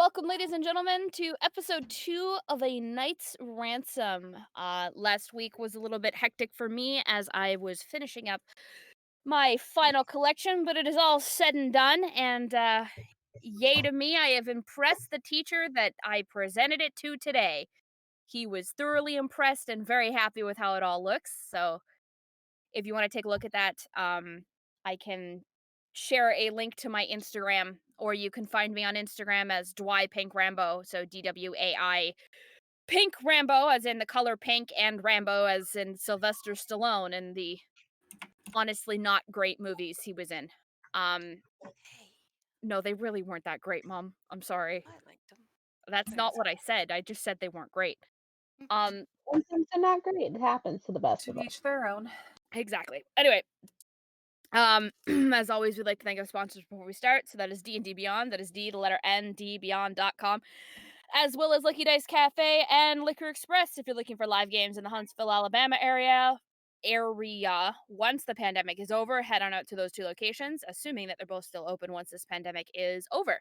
Welcome, ladies and gentlemen, to episode 2 of A Knight's Ransom. Last week was a little bit hectic for me as I was finishing up my final collection, but it is all said and done, and yay to me, I have impressed the teacher that I presented it to today. He was thoroughly impressed and very happy with how it all looks, so if you want to take a look at that, I can share a link to my Instagram, or you can find me on Instagram as Dwy Pink Rambo. So DWAI Pink Rambo, as in the color pink, and Rambo, as in Sylvester Stallone, and the honestly not great movies he was in. Hey, No, they really weren't that great, Mom. I'm sorry. I liked them. That's not what I said. I just said they weren't great. Um, Sometimes they're not great. It happens to the best To of us. each their own. exactly. Anyway, as always, we'd like to thank our sponsors before we start. So that is D&D Beyond. That is D, the letter N, D, Beyond.com. As well as Lucky Dice Cafe and Liquor Express if you're looking for live games in the Huntsville, Alabama area. Once the pandemic is over, head on out to those two locations, assuming that they're both still open once this pandemic is over.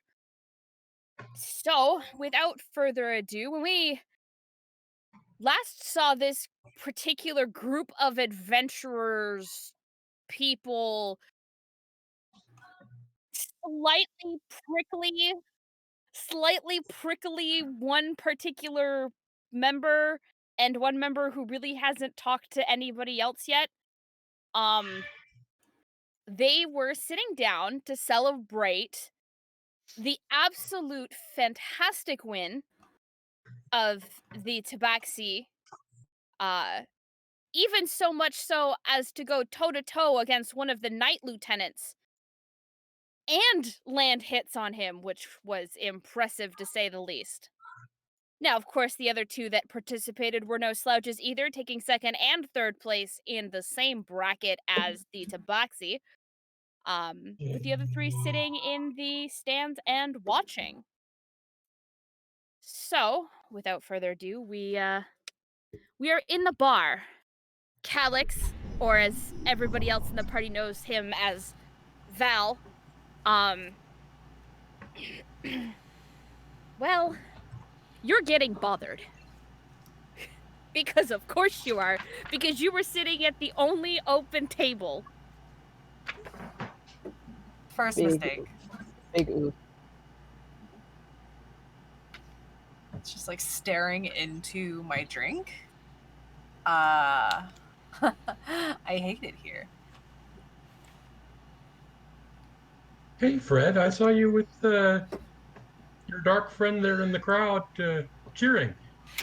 So, without further ado, when we last saw this particular group of adventurers, people, slightly prickly one particular member, and one member who really hasn't talked to anybody else yet. They were sitting down to celebrate the absolute fantastic win of the Tabaxi, uh, even so much so as to go toe-to-toe against one of the knight lieutenants and land hits on him, which was impressive to say the least. Now, of course, the other two that participated were no slouches either, taking second and third place in the same bracket as the Tabaxi, with the other three sitting in the stands and watching. So, without further ado, we are in the bar. Calix, or as everybody else in the party knows him as Val, well, you're getting bothered. Because of course you are, because you were sitting at the only open table. First Big, mistake. big oof. It's just like staring into my drink. I hate it here. Hey, Fred, I saw you with your dark friend there in the crowd cheering.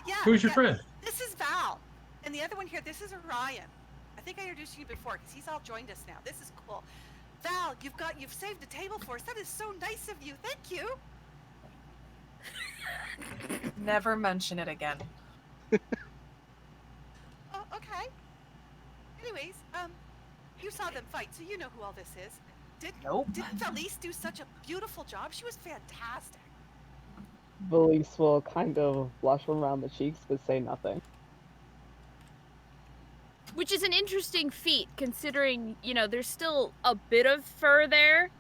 Yeah. Who's your friend? This is Val. And the other one here, this is Orion. I think I introduced you before because he's all joined us now. This is cool. Val, you've saved the table for us. That is so nice of you. Thank you. Never mention it again. Oh, okay. Anyways, you saw them fight, so you know who all this is. Nope. Didn't Felice do such a beautiful job? She was fantastic. Valise will kind of blush around the cheeks but say nothing. Which is an interesting feat, considering, there's still a bit of fur there.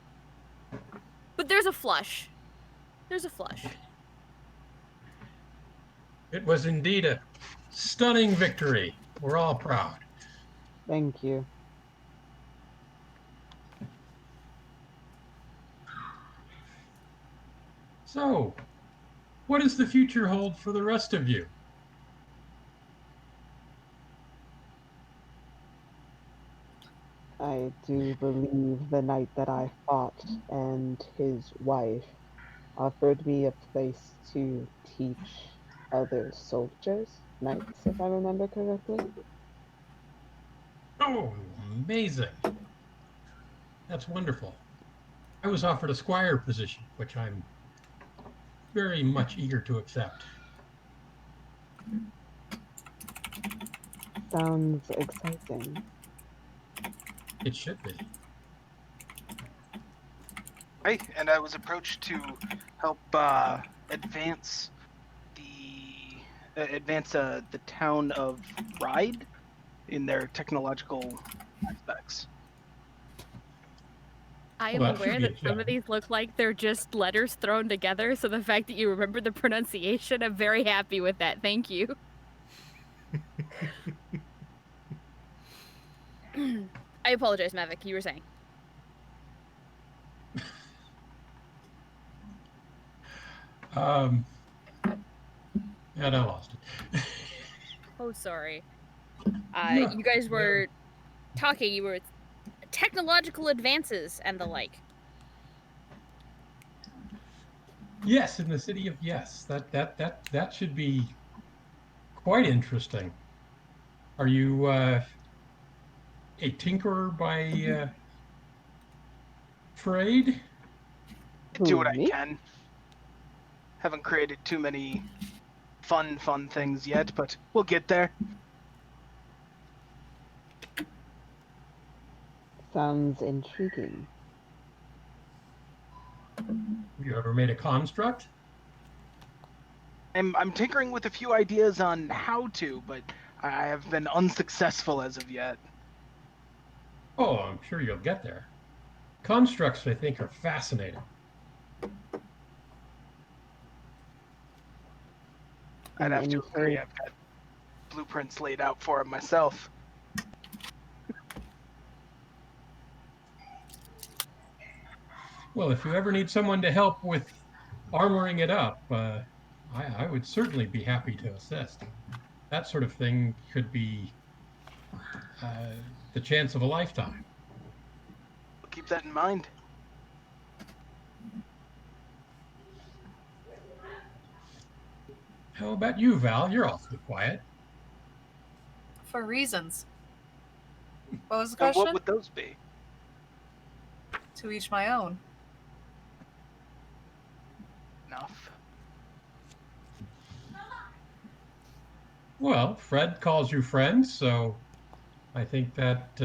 But there's a flush. There's a flush. It was indeed a stunning victory. We're all proud. Thank you. So, what does the future hold for the rest of you? I do believe the knight that I fought and his wife offered me a place to teach other soldiers, knights, if I remember correctly. Oh, amazing. That's wonderful. I was offered a squire position, which I'm very much eager to accept. Sounds exciting. It should be. Hi, and I was approached to help advance the town of Ride in their technological aspects. I Well, am that should aware be that a some of challenge. these look like they're just letters thrown together, so the fact that you remember the pronunciation, I'm very happy with that. Thank you. I apologize, Mavic. You were saying. Um, and I lost it. Oh, sorry. No, You guys no. were talking. You were technological advances and the like. Yes, in the city of yes. That should be quite interesting. Are you a tinkerer by trade? I do Who, what I me? can. Haven't created too many fun things yet, but we'll get there. Sounds intriguing. Have you ever made a construct? I'm tinkering with a few ideas on how to, but I have been unsuccessful as of yet. Oh, I'm sure you'll get there. Constructs, I think, are fascinating. I'd In have to any agree. case, I've got blueprints laid out for them myself. Well, if you ever need someone to help with armoring it up, I would certainly be happy to assist. That sort of thing could be uh, the chance of a lifetime. I'll keep that in mind. How about you, Val? You're awfully quiet. For reasons. What was the And what question? would those be? To each my own. Enough. Well, Fred calls you friend, so I think that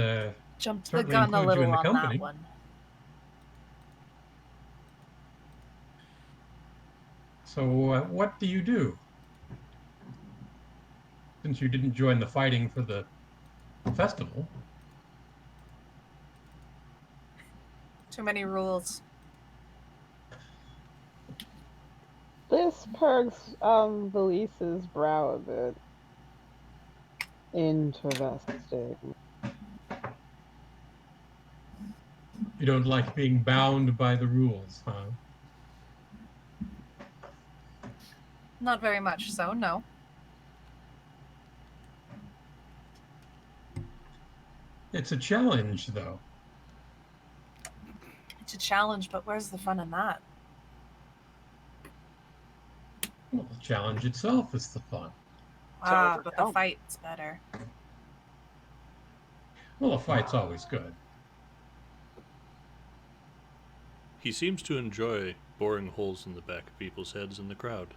Jumped the certainly gun a includes you in little the on that company. one. So, what do you do? Since you didn't join the fighting for the festival. Too many rules. this perks Valise's brow a bit. Interesting. You don't like being bound by the rules, huh? Not very much so, no. It's a challenge, though. It's a challenge, but where's the fun in that? Well, the challenge itself is the fun. Ah, but the overcome. fight's better. Well, a fight's always good. He seems to enjoy boring holes in the back of people's heads in the crowd.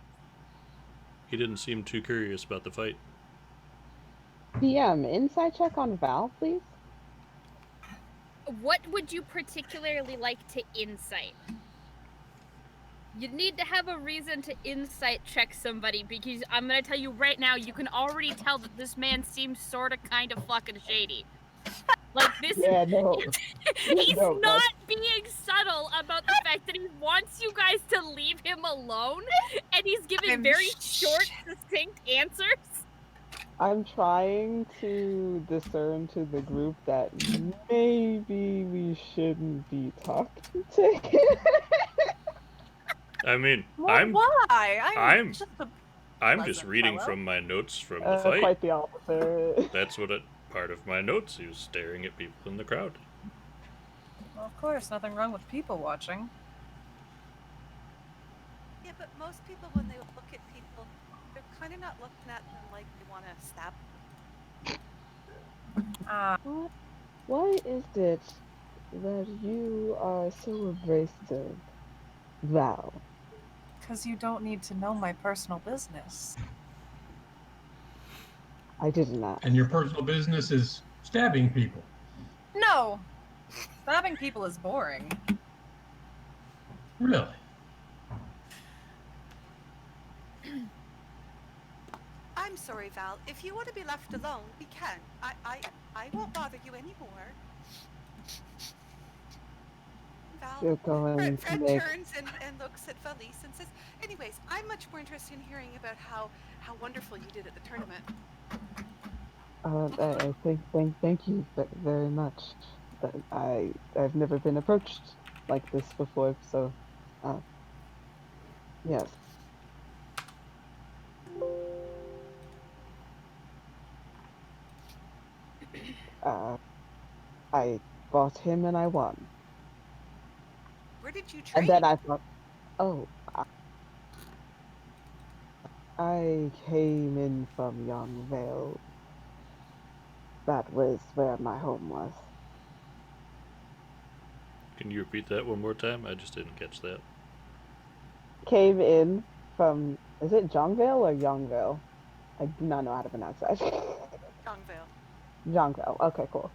He didn't seem too curious about the fight. PM, insight check on Val, please. What would you particularly like to insight? You need to have a reason to insight check somebody, because I'm gonna tell you right now, you can already tell that this man seems sorta kinda fucking shady. Like, this Yeah, no. he's No, not being subtle about the fact that he wants you guys to leave him alone, and he's giving I'm very short, succinct answers. I'm trying to discern to the group that maybe we shouldn't be talking to him. I mean, Well, why? I'm just a I'm just pleasant reading fellow. from my notes from the fight. Quite the opposite. That's what part of my notes. He was staring at people in the crowd. Well, of course, nothing wrong with people watching. Yeah, but most people, when they look at people, they're kind of not looking at them like they want to stab them. Why is it that you are so abrasive, Val? Because you don't need to know my personal business. I didn't ask. And your personal business is stabbing people. No! Stabbing people is boring. Really? I'm sorry, Val. If you want to be left alone, we can. I won't bother you anymore. Val. You're going to Fred make turns and looks at Valise and says, anyways, I'm much more interested in hearing about how wonderful you did at the tournament. I thank you very much. I've never been approached like this before, so uh, yes. Uh, I fought him and I won. Where did you And train? then I thought, oh, I came in from Young Vale. That was where my home was. Can you repeat that one more time? I just didn't catch that. Came in from, is it Jongvale or Youngvale? I do not know how to pronounce that. Youngvale. Jongvale. Okay, cool.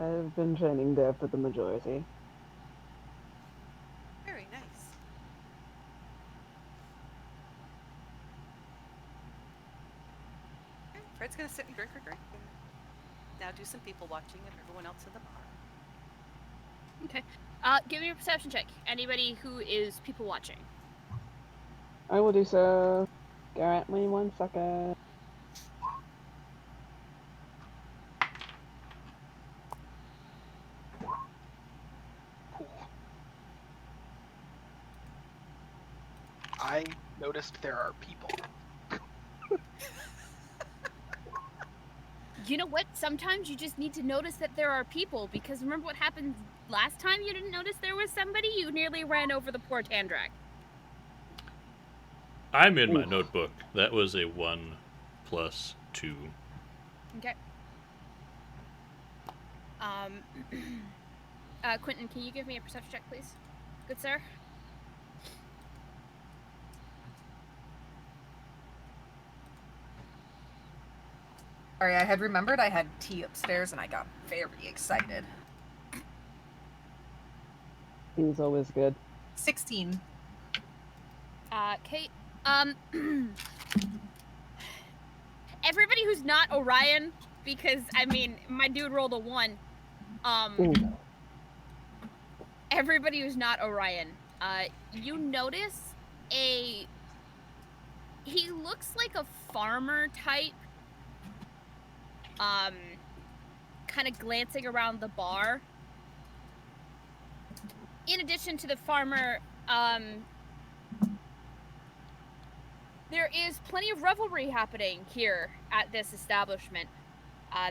I've been training there for the majority. Very nice. Okay, Fred's gonna sit and drink her drink and now do some people watching of everyone else in the bar. Okay. Give me a perception check. Anybody who is people watching. I will do so. Grant me 1 second. I noticed there are people. You know what? Sometimes you just need to notice that there are people, because remember what happened last time you didn't notice there was somebody? You nearly ran over the poor Tandrak. I'm in my Oof. notebook. That was a 1 plus 2. Okay. Quentin, can you give me a perception check, please? Good sir? Sorry, I had remembered I had tea upstairs and I got very excited. He's always good. 16. Kate, everybody who's not Orion, because, I mean, my dude rolled a 1. Ooh. Everybody who's not Orion, you notice he looks like a farmer type, kind of glancing around the bar. In addition to the farmer, there is plenty of revelry happening here at this establishment.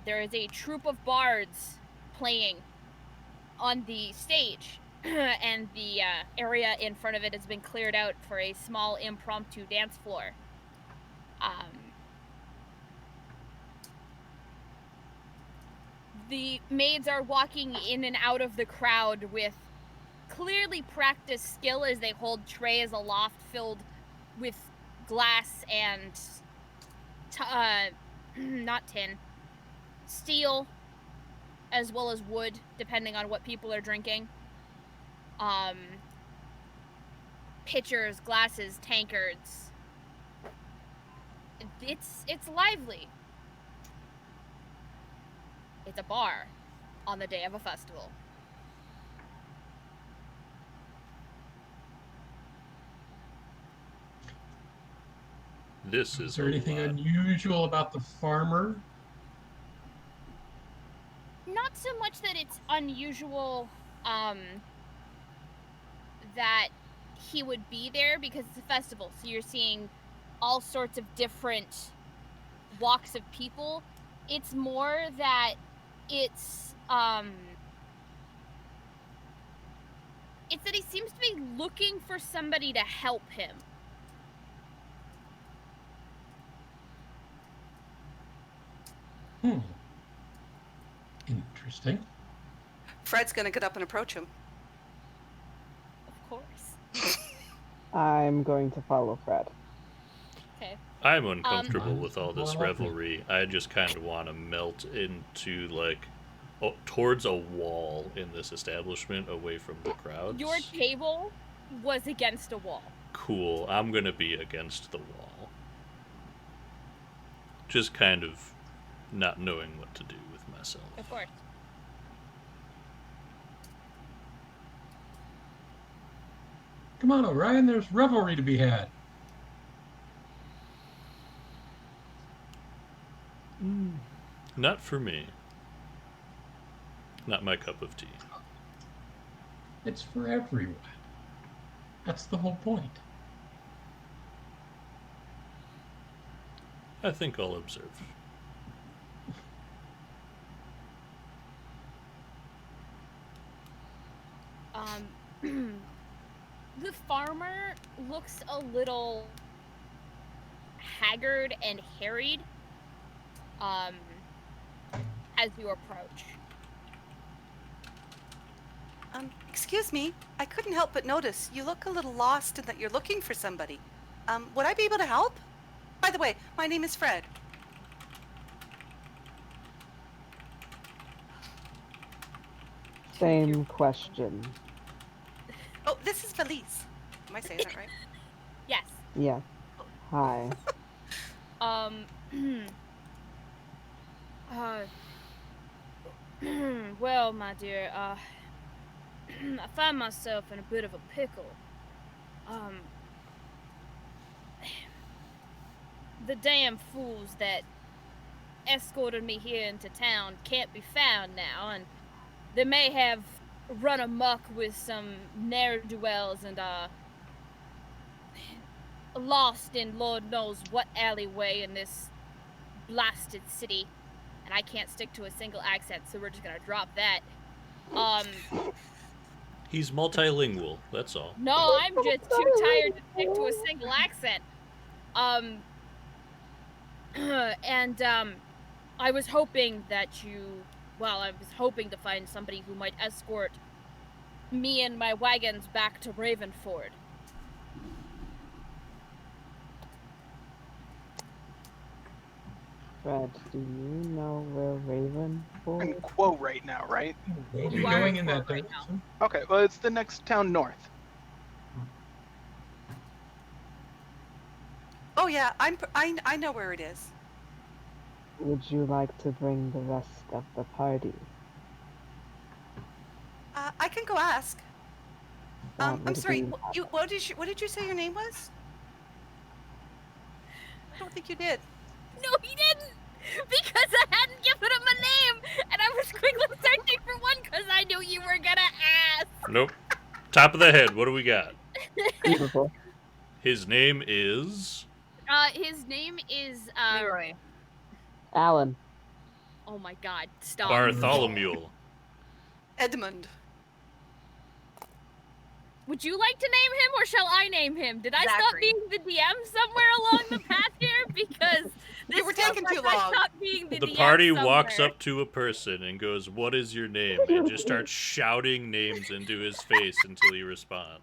There is a troupe of bards playing on the stage, and the area in front of it has been cleared out for a small impromptu dance floor. The maids are walking in and out of the crowd with clearly practiced skill as they hold trays aloft filled with glass and not tin, steel, as well as wood, depending on what people are drinking. Pitchers, glasses, tankards. It's lively. It's a bar on the day of a festival. This Is is there anything lot. unusual about the farmer? Not so much that it's unusual, that he would be there, because it's a festival, so you're seeing all sorts of different walks of people. It's more that it's that he seems to be looking for somebody to help him. Interesting. Fred's gonna get up and approach him. Of course. I'm going to follow Fred. Okay. I'm uncomfortable with all Well, this I like it. revelry. I just kind of want to melt into, like, towards a wall in this establishment away from the crowds. Your table was against a wall. Cool. I'm going to be against the wall. Just kind of not knowing what to do with myself. Of course. Come on, Orion, there's revelry to be had. Not for me. Not my cup of tea. It's for everyone. That's the whole point. I think I'll observe. The farmer looks a little haggard and harried, as you approach. Excuse me, I couldn't help but notice you look a little lost and that you're looking for somebody. Would I be able to help? By the way, my name is Fred. Same question. Oh, this is Felice. Am I saying that right? Yes. Yeah. Hi. Well, my dear, I find myself in a bit of a pickle. The damn fools that escorted me here into town can't be found now, and they may have run amok with some ne'er-do-wells and lost in Lord knows what alleyway in this blasted city. And I can't stick to a single accent, so we're just gonna drop that. He's multilingual, that's all. No, I'm just too tired to stick to a single accent. I was hoping that I was hoping to find somebody who might escort me and my wagons back to Ravenford. Fred, do you know where Raven We're in Forge? Quo right now, right? We'll be You are going in in that Quo right direction. Okay, well, it's the next town north. Oh yeah, I know where it is. Would you like to bring the rest of the party? I can go ask. That I'm would sorry. be- What did you say your name was? I don't think you did. No, he didn't! Because I hadn't given him a name, and I was quickly searching for one because I knew you were gonna ask. Nope. Top of the head, what do we got? Beautiful. His name is... His name is, Leroy. Alan. oh my god, stop. Bartholomew. Edmund. Would you like to name him, or shall I name him? Did I stop Zachary. being the DM somewhere along the path here? Because this You were taking feels too like I long. stopped being the The DM party somewhere. walks up to a person and goes, "What is your name?" and just starts shouting names into his face until he responds.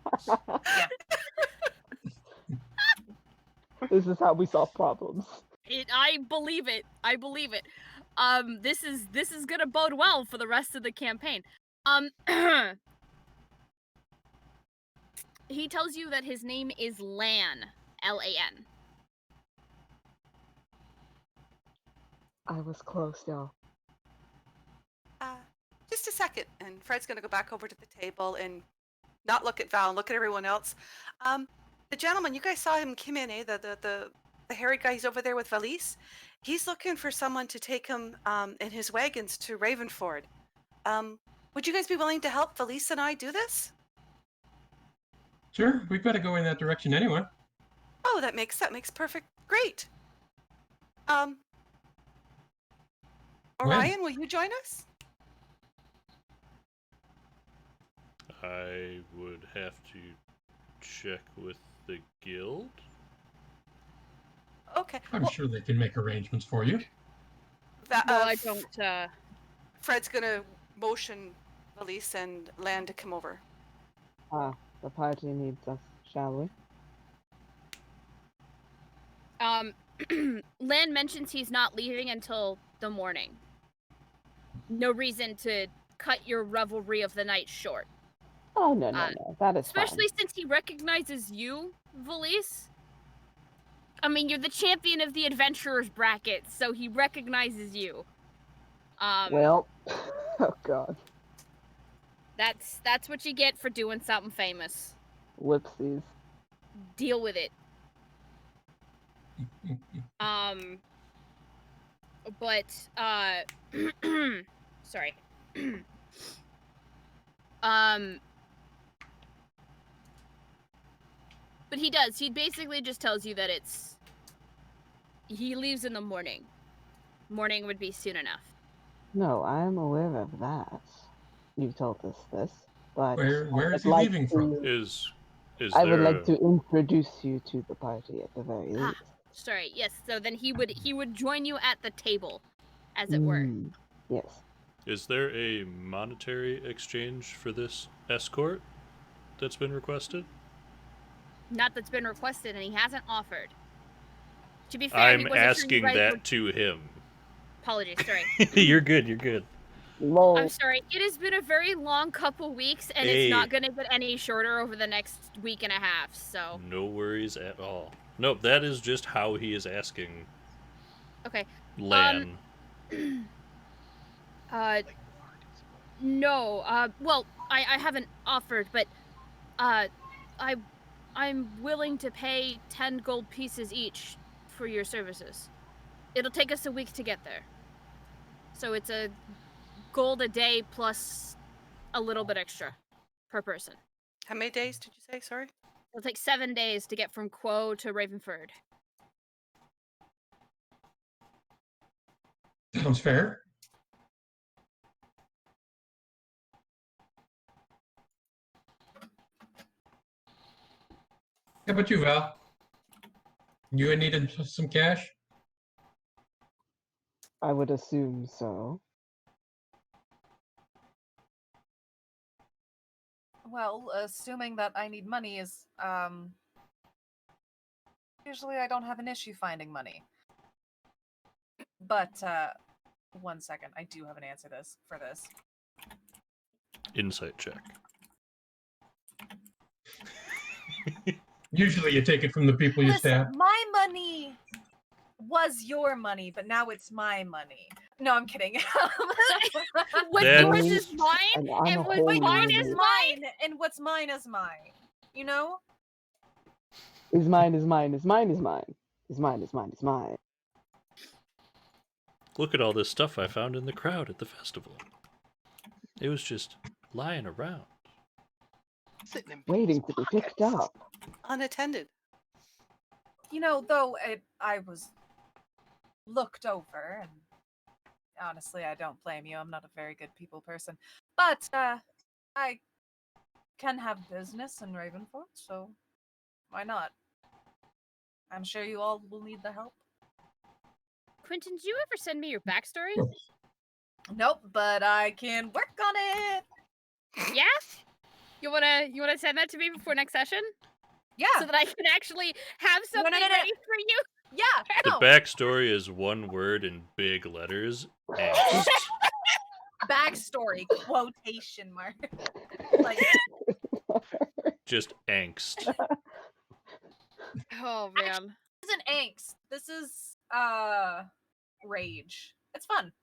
This is how we solve problems. I believe it. I believe it. This is gonna bode well for the rest of the campaign. He tells you that his name is Lan, L-A-N. I was close, y'all. Just a second, and Fred's gonna go back over to the table and not look at Val and look at everyone else. The gentleman, you guys saw him come in, eh? The hairy guy, he's over there with Valise. He's looking for someone to take him in his wagons to Ravenford. Would you guys be willing to help Valise and I do this? Sure, we've got to go in that direction anyway. Oh, that makes great. When? Orion, will you join us? I would have to check with the guild. Okay. I'm sure they can make arrangements for you. Well, I don't, Fred's gonna motion Valise and Lan to come over. The party needs us, shall we? Lan mentions he's not leaving until the morning. No reason to cut your revelry of the night short. Oh, no. That is Especially since he recognizes you, Valise. I mean, you're the champion of the adventurers bracket, so he recognizes you. Well, oh god. That's what you get for doing something famous. Whoopsies. Deal with it. But sorry. But he does. He basically just tells you that he leaves in the morning. Morning would be soon enough. No, I'm aware of that. You told us this, but Where is I'd he like leaving from? Is I would there like to introduce you to the party at the very least. Sorry. Yes. So then he would join you at the table, as it were. Yes. is there a monetary exchange for this escort that's been requested? Not that's been requested, and he hasn't offered. To be fair, he I'm wasn't sure you asking guys that would... to him. Apologies. Sorry. You're good. You're good. Lol. I'm sorry. It has been a very long couple weeks, and Hey. it's not going to get any shorter over the next week and a half. So. No worries at all. Nope, that is just how he is asking. Okay. Lan. No. Well, I haven't offered, but, I'm willing to pay 10 gold pieces each for your services. It'll take us a week to get there. So it's a gold a day plus a little bit extra per person. How many days did you say? Sorry. It'll take 7 days to get from Quo to Ravenford. Sounds fair. How about you, Val? You needed some cash? I would assume so. Well, assuming that I need money is, usually I don't have an issue finding money. But, 1 second, I do have an answer for this. Insight check. Usually you take it from the people you Listen, stab. my money was your money, but now it's my money. No, I'm kidding. What's That- yours is mine, And I'm and a what's whole mine unit. is mine, and what's mine is mine. You know? Is mine, is mine, is mine, is mine. Is mine, is mine, is mine. Look at all this stuff I found in the crowd at the festival. It was just lying around. Sitting in Waiting to people's be picked pockets. up. Unattended. You know, though I was looked over, and honestly, I don't blame you. I'm not a very good people person. But, I can have business in Ravenford, so why not? I'm sure you all will need the help. Quentin, did you ever send me your backstory? Nope, but I can work on it. Yeah? You wanna send that to me before next session? Yeah. So that I can actually have something no. ready for you? Yeah. The No. backstory is one word in big letters. Angst. Backstory quotation mark. Like, Just angst. Oh man. this isn't angst. This is rage. It's fun.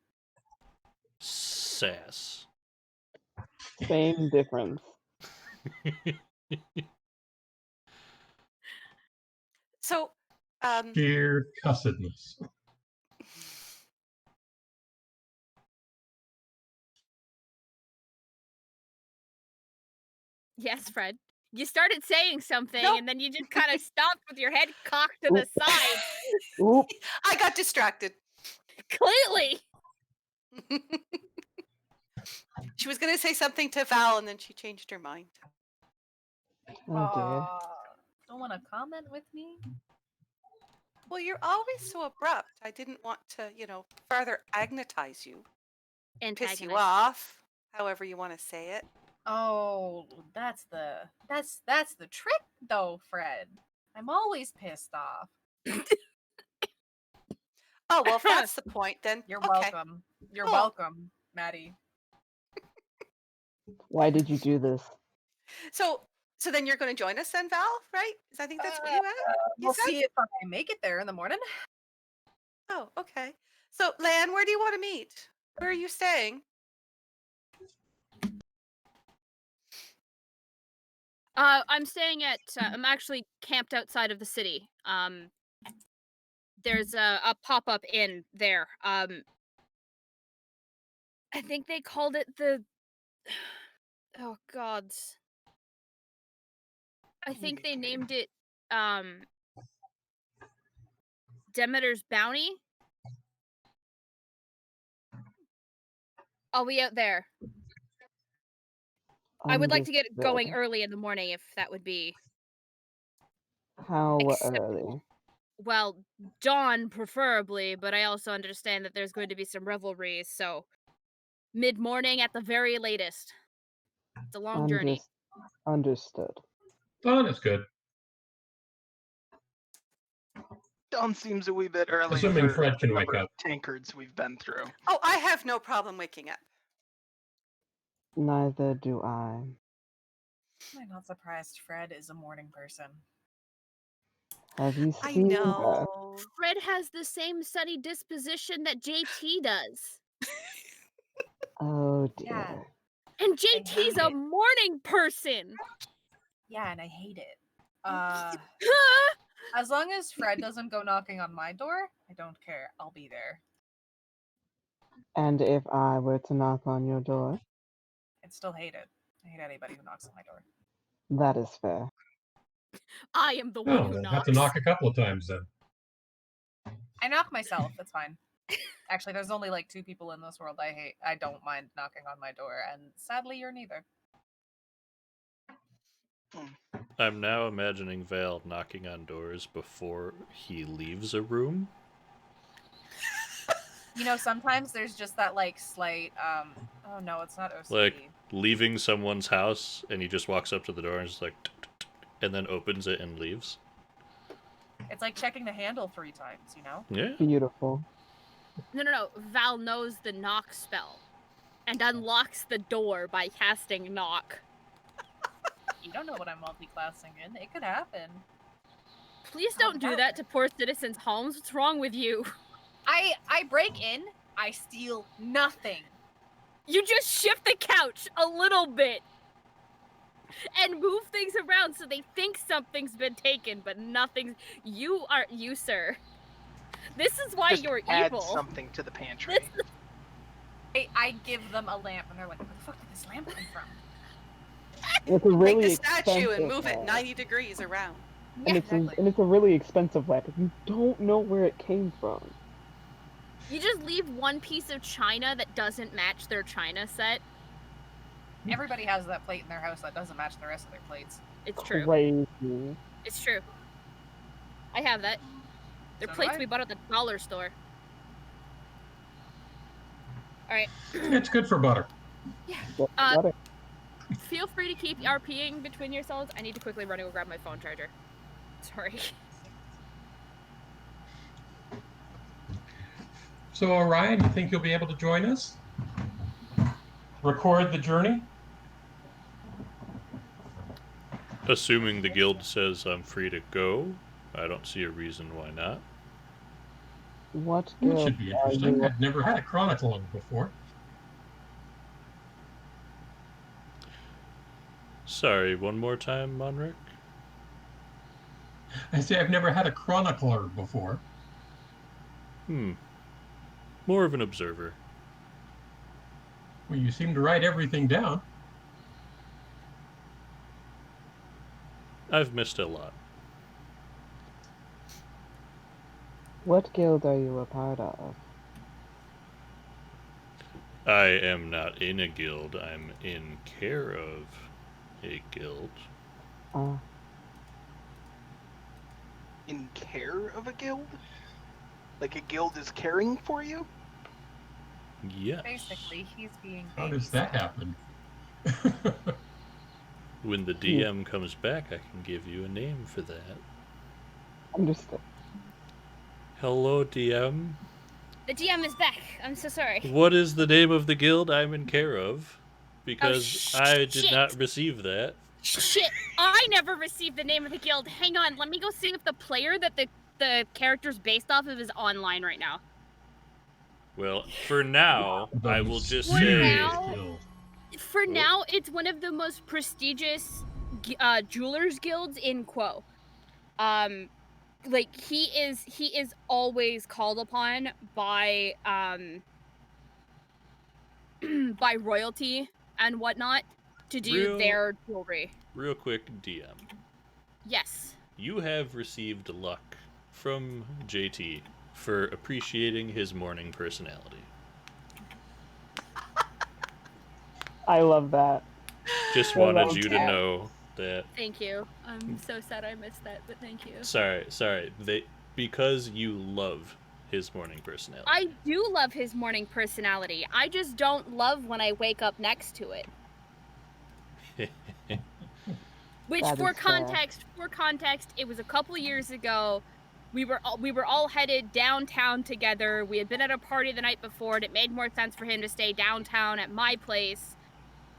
Sass. Same difference. So, Sheer cussedness. Yes, Fred. You started saying something, Nope. and then you just kind of stopped with your head cocked to the side. Oop. I got distracted. Clearly. She was going to say something to Val, and then she changed her mind. Oh dear. Don't want to comment with me? Well, you're always so abrupt. I didn't want to, further agnetize you, piss you Antagonist. off, however you want to say it. Oh, that's the trick though, Fred. I'm always pissed off. Oh, well, if that's the point, then You're okay. welcome. You're Cool. welcome, Maddie. Why did you do this? So then you're going to join us then, Val, right? 'Cause I think that's what you We'll said? see if I make it there in the morning. Oh, okay. So, Lan, where do you want to meet? Where are you staying? I'm staying at. I'm actually camped outside of the city. There's a pop-up inn there. I think they called it the. Oh gods. I think they named it Demeter's Bounty. I'll be out there. I would like to get going Understood. early in the morning if that would be How acceptable. early? Well, dawn preferably, but I also understand that there's going to be some revelries, so mid-morning at the very latest. It's a long journey. Understood. Dawn is good. Dawn seems a wee bit early Assuming for Fred the can wake number of up. tankards we've been through. Oh, I have no problem waking up. Neither do I. I'm not surprised Fred is a morning person. Have you I seen know. Fred has the same sunny disposition that JT does. Oh dear. Yeah. And I JT's hate a it. morning person. Yeah, and I hate it. As long as Fred doesn't go knocking on my door, I don't care. I'll be there. And if I were to knock on your door, I'd still hate it. I hate anybody who knocks on my door. that is fair. I am the one Oh, who we'll knocks. have to knock a couple of times then. I knock myself. That's fine. Actually, there's only like 2 people in this world I hate. I don't mind knocking on my door, and sadly, you're neither. I'm now imagining Val knocking on doors before he leaves a room. You know, sometimes there's just that like slight. Oh no, it's not OCD. Like leaving someone's house and he just walks up to the door and just like, and then opens it and leaves. It's like checking the handle 3 times. You know. Yeah. Beautiful. No. Val knows the knock spell and unlocks the door by casting knock. You don't know what I'm multi-classing in. It could happen. Please don't do that to poor citizens' homes. What's wrong with you? I break in. I steal nothing. You just shift the couch a little bit and move things around so they think something's been taken, but nothing's. You, sir. This is why Just you're add evil. something to the pantry. I give them a lamp, and they're like, "Where the fuck did this lamp come from?" It's a really Take the statue and expensive move it lamp. 90 degrees around. And it's a really expensive lamp. You don't know where it came from. You just leave one piece of china that doesn't match their china set. Everybody has that plate in their house that doesn't match the rest of their plates. It's true. Crazy. It's true. I have that. They're So do plates I. we bought at the dollar store. Alright. It's good for butter. Butter. Feel free to keep RPing between yourselves. I need to quickly run and go grab my phone charger. Sorry. So, Orion, you think you'll be able to join us? Record the journey? Assuming the guild says I'm free to go, I don't see a reason why not. What That guild should be are interesting. you? I've never had a chronicler before. Sorry, one more time, Monric? I say I've never had a chronicler before. More of an observer. Well, you seem to write everything down. I've missed a lot. What guild are you a part of? I am not in a guild, I'm in care of a guild. In care of a guild? Like a guild is caring for you? Yes. Basically, he's being. How does that happen? When the DM comes back, I can give you a name for that. Understood. Hello, DM. The DM is back. I'm so sorry. What is the name of the guild I'm in care of? Because I did shit. not receive that. Shit! I never received the name of the guild. Hang on, let me go see if the player that the character's based off of is online right now. Well, for now, I will just For say... now, For now, it's one of the most prestigious jewelers guilds in Quo. Like he is always called upon by by royalty and whatnot to do their jewelry. Real quick, DM. Yes. You have received luck from JT for appreciating his morning personality. I love that. Just I wanted love you to that. know that. Thank you. I'm so sad I missed that, but thank you. Sorry. Because you love his morning personality. I do love his morning personality. I just don't love when I wake up next to it. Which, That for is fair. context, it was a couple years ago. We were all headed downtown together. We had been at a party the night before, and it made more sense for him to stay downtown at my place.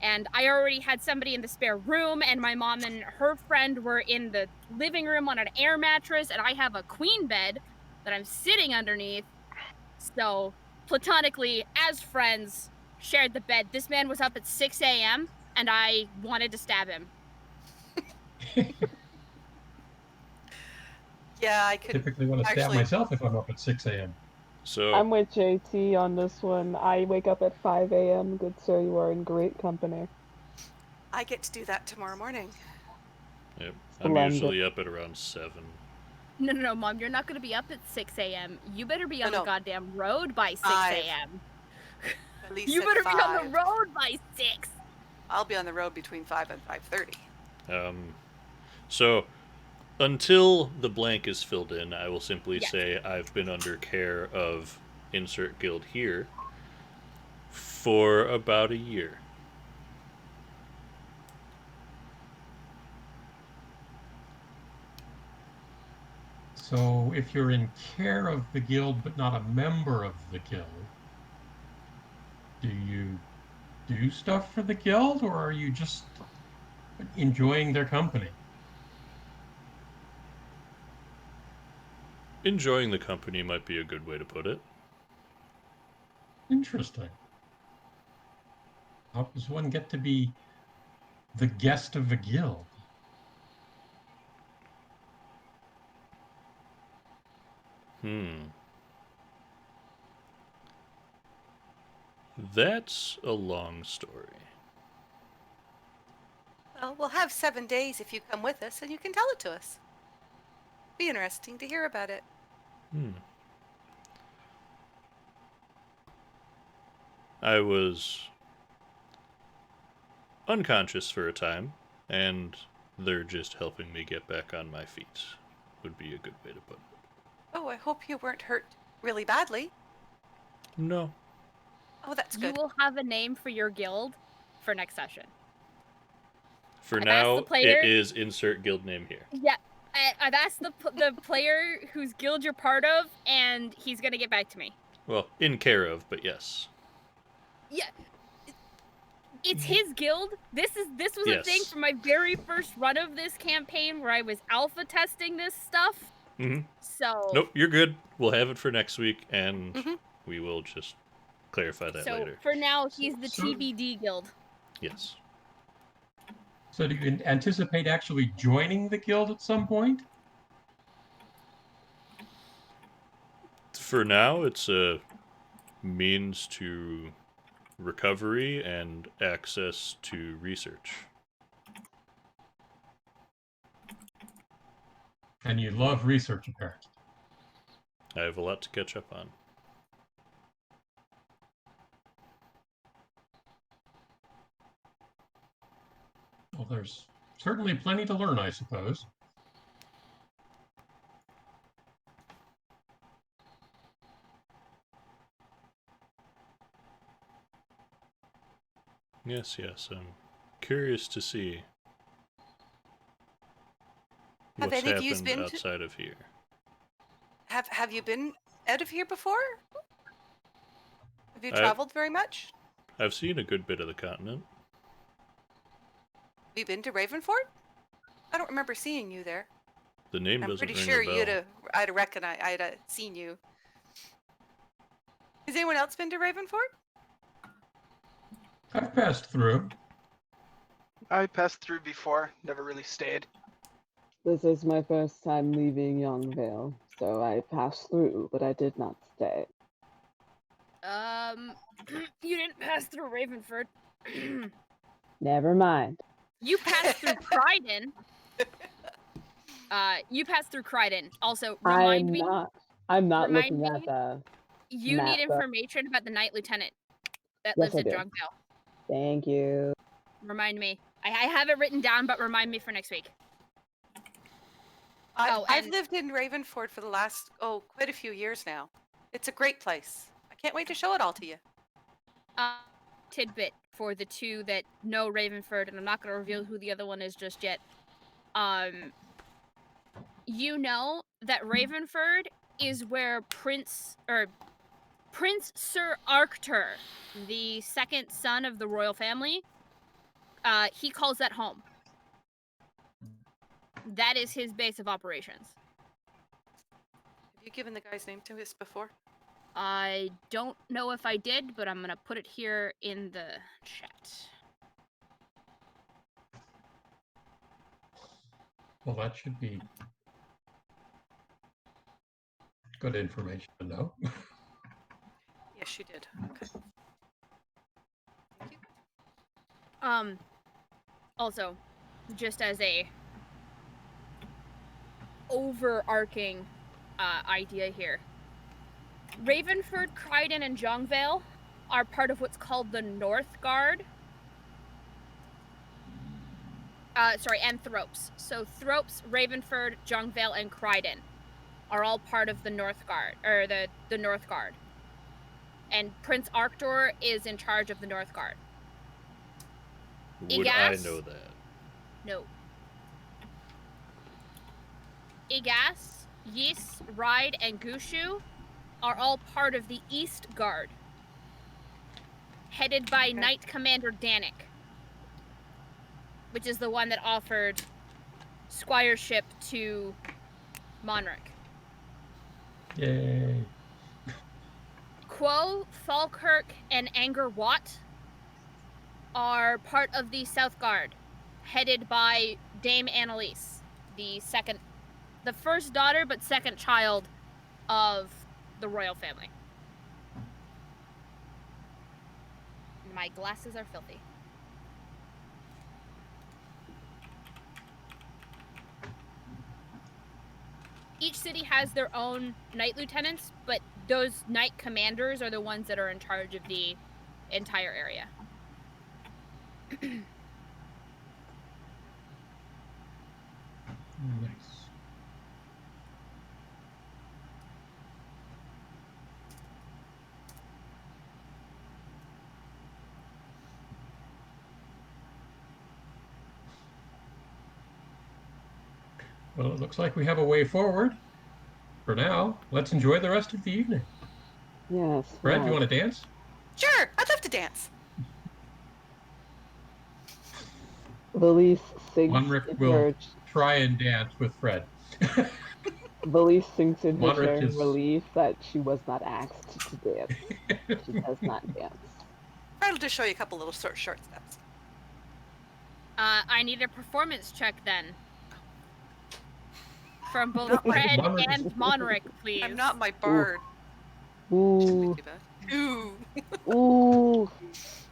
And I already had somebody in the spare room, and my mom and her friend were in the living room on an air mattress, and I have a queen bed that I'm sitting underneath. So, platonically, as friends, shared the bed. This man was up at 6 a.m., and I wanted to stab him. Yeah, I could Typically want to stab actually. myself if I'm up at 6 a.m. So I'm with JT on this one. I wake up at 5 a.m. Good sir, you are in great company. I get to do that tomorrow morning. yep, I'm Splendid. usually up at around 7. No, Mom, you're not gonna be up at 6 a.m. You better be on No. the goddamn road by 6 5. a.m. At least You at better be on 5. the road by 6. I'll be on the road between 5 and 5:30. So until the blank is filled in, I will simply Yes. say I've been under care of insert guild here for about a year. So if you're in care of the guild but not a member of the guild, do you do stuff for the guild, or are you just enjoying their company? Enjoying the company might be a good way to put it. Interesting. How does one get to be the guest of a guild? That's a long story. Well, we'll have 7 days if you come with us, and you can tell it to us. Be interesting to hear about it. I was unconscious for a time, and they're just helping me get back on my feet, would be a good way to put it. Oh, I hope you weren't hurt really badly. No. Oh, that's You good. will have a name for your guild for next session. For I've asked the now, player- it is insert guild name here. Yeah, I've asked the player whose guild you're part of, and he's gonna get back to me. Well, in care of, but yes. Yeah, it's his guild. This was a thing Yes. from my very first run of this campaign where I was alpha testing this stuff. So Nope, you're good. We'll have it for next week, and we will just clarify that later. for now, he's the So- TBD guild. Yes. So do you anticipate actually joining the guild at some point? For now, it's a means to recovery and access to research. And you love research, apparently. I have a lot to catch up on. Well, there's certainly plenty to learn, I suppose. Yes, I'm curious to see Have what's any of yous happened been outside of here. Have you been out of here before? Have you I- traveled very much? I've seen a good bit of the continent. Have you been to Ravenford? I don't remember seeing you there. The name I'm doesn't pretty ring sure a bell. I'd have seen you. Has anyone else been to Ravenford? I've passed through. I passed through before, never really stayed. This is my first time leaving Youngvale, so I passed through, but I did not stay. You didn't pass through Ravenford. Never mind. You passed through Crichton. You passed through Crichton. Also, remind me. I'm not Remind looking at me. the You map, need though. information about the Knight Lieutenant that Yes, lives I in do. Jungvale. Thank you. Remind me. I have it written down, but remind me for next week. I've and lived in Ravenford for the last, quite a few years now. It's a great place. I can't wait to show it all to you. Tidbit for the two that know Ravenford, and I'm not going to reveal who the other one is just yet. You know that Ravenford is where Prince Sir Arctur, the second son of the royal family, he calls that home. That is his base of operations. Have you given the guy's name to us before? I don't know if I did, but I'm going to put it here in the chat. Well, that should be good information to know. Yes, you did. Okay. Thank you. Also, just as a overarching idea here, Ravenford, Crichton, and Jungvale are part of what's called the North Guard. And Thropes. So Thropes, Ravenford, Jungvale, and Crichton are all part of the North Guard, or the North Guard. And Prince Arctur is in charge of the North Guard. Would I know that? No. Igas, Ys, Ride, and Gushu are all part of the East Guard, headed by Knight Commander Danik, which is the one that offered squireship to Monric. Yay. Quo, Falkirk, and Anger Wat are part of the South Guard, headed by Dame Annalise, the first daughter but second child of the royal family. My glasses are filthy. Each city has their own knight lieutenants, but those knight commanders are the ones that are in charge of the entire area. Nice. Well, it looks like we have a way forward. For now, let's enjoy the rest of the evening. Yes. Fred, you well, want to dance? Sure, I'd love to dance. Valise sings Monric in will her try and dance with Fred. Valise sings in her Monric chair in is- relief that she was not asked to dance. She does not dance. I'll just show you a couple little short steps. I need a performance check then. From both Not my- Fred Monric and Monric, please. I'm not my bard. Ooh. Too bad. Ooh. Ooh.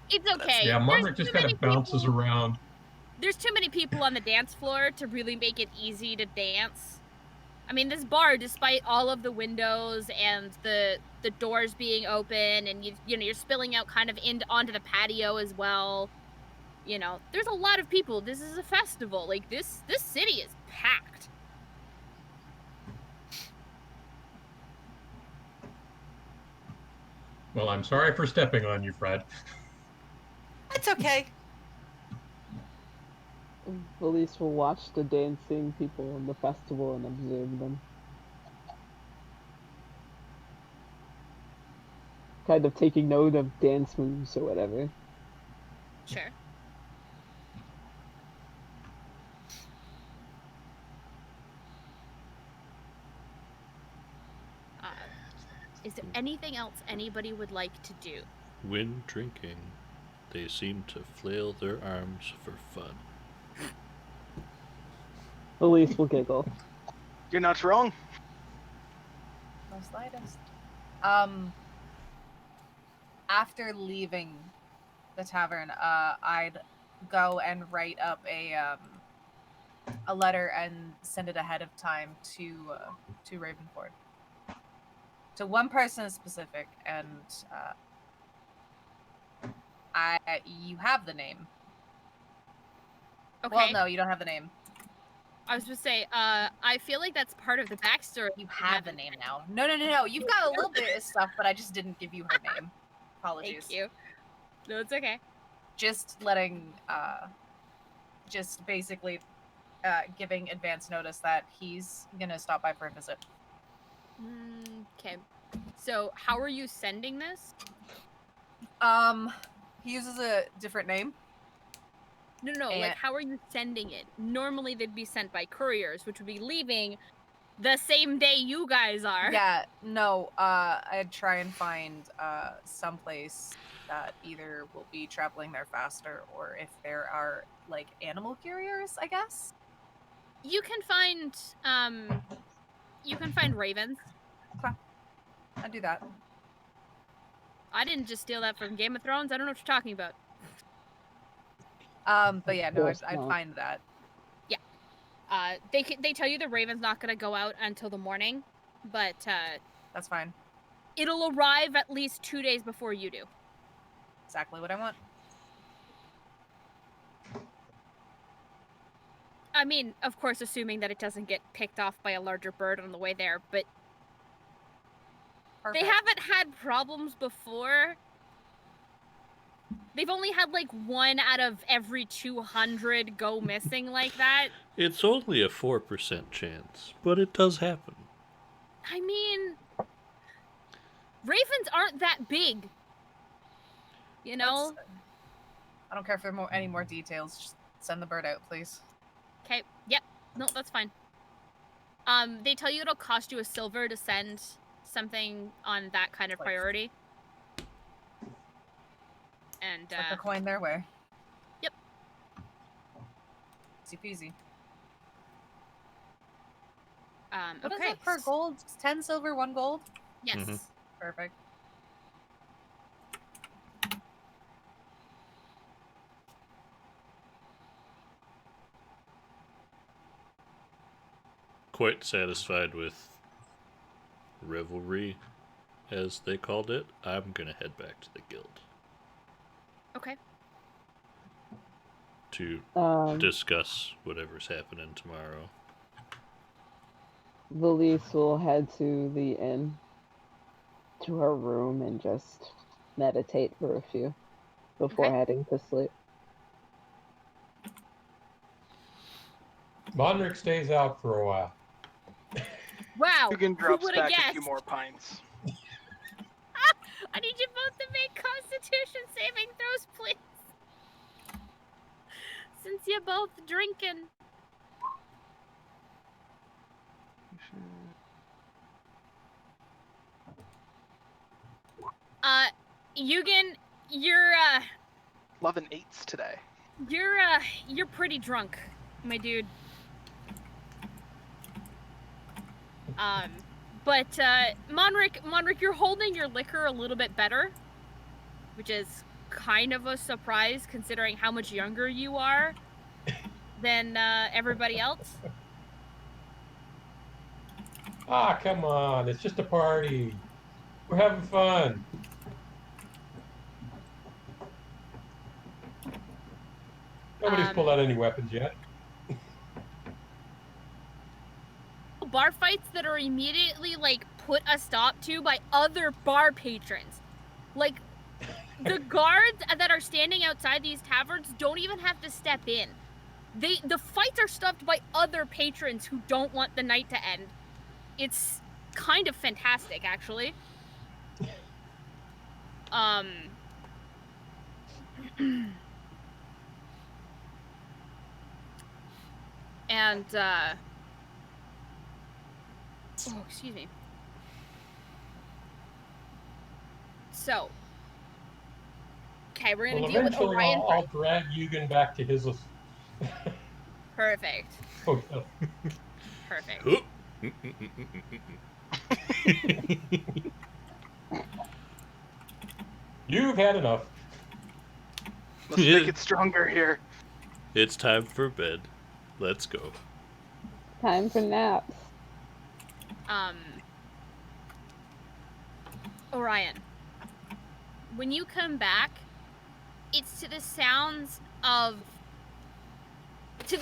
It's okay. Yeah, There's Monric just too kind many of bounces people. around. There's too many people on the dance floor to really make it easy to dance. I mean, this bar, despite all of the windows and the doors being open, and you're spilling out kind of onto the patio as well. You know, there's a lot of people. This is a festival. Like this city is packed. Well, I'm sorry for stepping on you, Fred. It's okay. Valise will watch the dancing people in the festival and observe them. Kind of taking note of dance moves or whatever. Sure. Is there anything else anybody would like to do? When drinking, They seem to flail their arms for fun. Elise will giggle. You're not wrong. No slightest. After leaving the tavern, I'd go and write up a letter and send it ahead of time to Ravenford. To one person specific, and you have the name. Okay. Well, no, you don't have the name. I was going to say, I feel like that's part of the backstory. You have the name now. No. You've got a little bit of stuff, but I just didn't give you her name. Apologies. Thank you. No, it's okay. Just letting, just basically giving advance notice that he's gonna stop by for a visit. Okay. So, how are you sending this? He uses a different name. No, like, how are you sending it? Normally, they'd be sent by couriers, which would be leaving the same day you guys are. Yeah, no, I'd try and find someplace that either will be traveling there faster, or if there are, like, animal carriers, I guess? You can find ravens. Okay. I'd do that. I didn't just steal that from Game of Thrones. I don't know what you're talking about. But yeah, no, I'd find that. Yeah. They tell you the raven's not gonna go out until the morning, but that's fine. It'll arrive at least 2 days before you do. Exactly what I want. I mean, of course, assuming that it doesn't get picked off by a larger bird on the way there, but Perfect. They haven't had problems before. They've only had, like, 1 out of every 200 go missing like that. It's only a 4% chance, but it does happen. I mean, ravens aren't that big. You know? I don't care for any more details. Just send the bird out, please. Okay. Yep. No, that's fine. They tell you it'll cost you a silver to send something on that kind of priority. And flip a coin their way. Yep. Easy peasy. What is it per gold? 10 silver, 1 gold? Yes. Mm-hmm. Perfect. Quite satisfied with revelry, as they called it, I'm gonna head back to the guild. Okay. To discuss whatever's happening tomorrow. Valise will head to the inn, to her room, and just meditate for a few before heading to sleep. Monric stays out for a while. Wow. Dugan drops back guessed? a few more pints. I need you both to make Constitution saving throws, please. Since you're both drinking. Eugen, you're, Loving 8s today. You're pretty drunk, my dude. But, Monric, you're holding your liquor a little bit better, which is kind of a surprise considering how much younger you are than, everybody else. Ah, come on. It's just a party. We're having fun. Nobody's pulled out any weapons yet. Bar fights that are immediately, like, put a stop to by other bar patrons. Like, the guards that are standing outside these taverns don't even have to step in. The fights are stopped by other patrons who don't want the night to end. It's kind of fantastic, actually. And, oh, excuse me. So, Okay, we're gonna Well, deal with eventually Orion I'll first. drag Yugen back to his Perfect. hotel. Perfect. You've had enough. Let's make it stronger here. It's time for bed. Let's go. Time for naps. Orion, when you come back, it's to the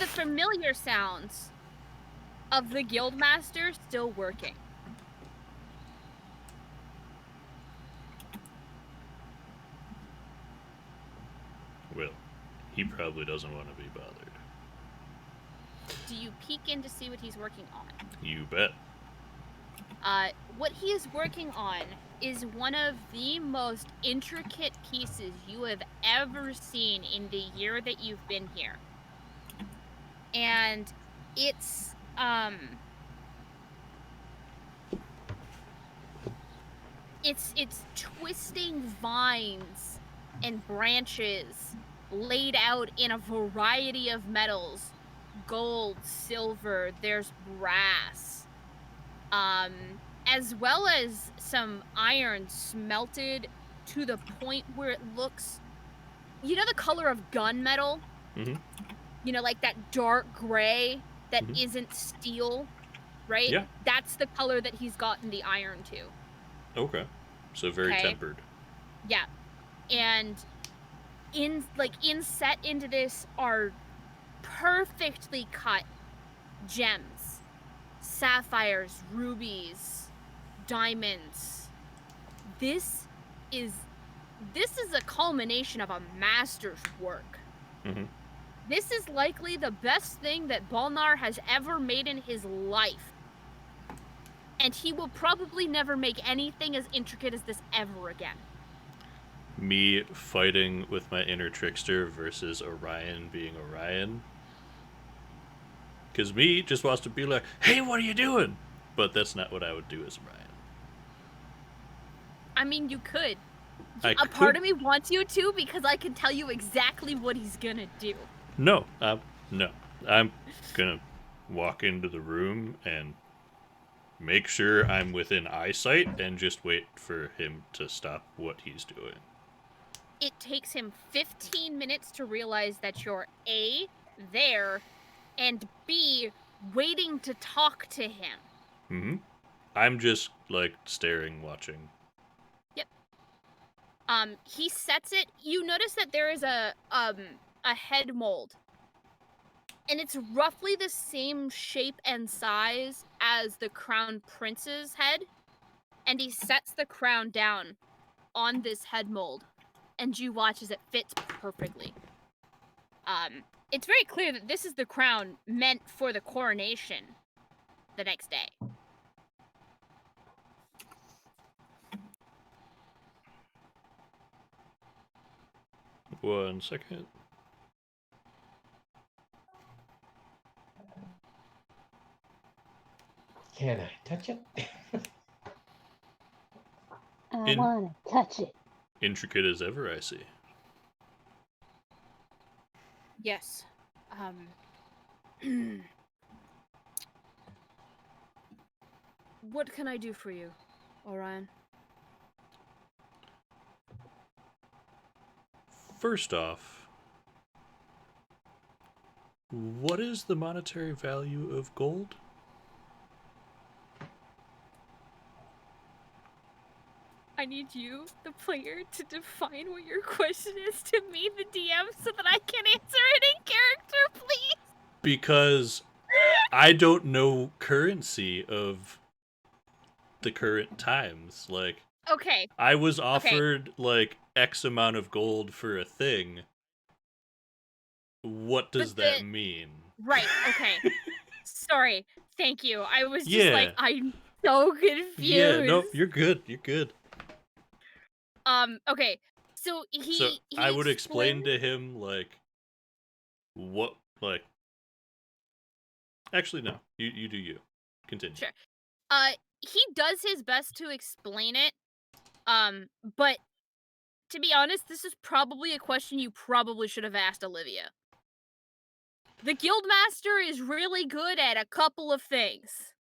familiar sounds of the guildmaster still working. Well, he probably doesn't want to be bothered. Do you peek in to see what he's working on? You bet. What he is working on is one of the most intricate pieces you have ever seen in the year that you've been here. And it's twisting vines and branches laid out in a variety of metals. Gold, silver, there's brass. As well as some iron smelted to the point where it looks, you know, the color of gunmetal? Mm-hmm. You know, like that dark gray that Mhm. isn't steel, right? Yeah. That's the color that he's gotten the iron to. Okay. So very Okay. tempered. Yeah. And inset into this are perfectly cut gems, sapphires, rubies, diamonds. This is a culmination of a master's work. Mm-hmm. This is likely the best thing that Balnar has ever made in his life. And he will probably never make anything as intricate as this ever again. Me fighting with my inner trickster versus Orion being Orion. Because me just wants to be like, hey, what are you doing? But that's not what I would do as Orion. I mean, you could. A part of me wants you to, because I can tell you exactly what he's gonna do. No. No. I'm gonna walk into the room and make sure I'm within eyesight and just wait for him to stop what he's doing. It takes him 15 minutes to realize that you're A, there, and B, waiting to talk to him. Mm-hmm. I'm just, like, staring, watching. Yep. He sets it. You notice that there is a head mold. And it's roughly the same shape and size as the crown prince's head. And he sets the crown down on this head mold. And you watch as it fits perfectly. It's very clear that this is the crown meant for the coronation the next day. One second. Can I touch it? I want to touch it. Intricate as ever, I see. Yes. What can I do for you, Orion? First off, what is the monetary value of gold? I need you, the player, to define what your question is to me, the DM, so that I can answer it in character, please. Because I don't know currency of the current times. Like, Okay. I was offered like X amount of gold for a thing. What does that mean? Right, okay. Sorry. Thank you. I was just Yeah. like, I'm so confused. Yeah, no, you're good. You're good. Okay. So he I would explain explained- to him like what like actually no. You do you. Continue. Sure. He does his best to explain it. But to be honest, this is probably a question you probably should have asked Olivia. The Guildmaster is really good at a couple of things.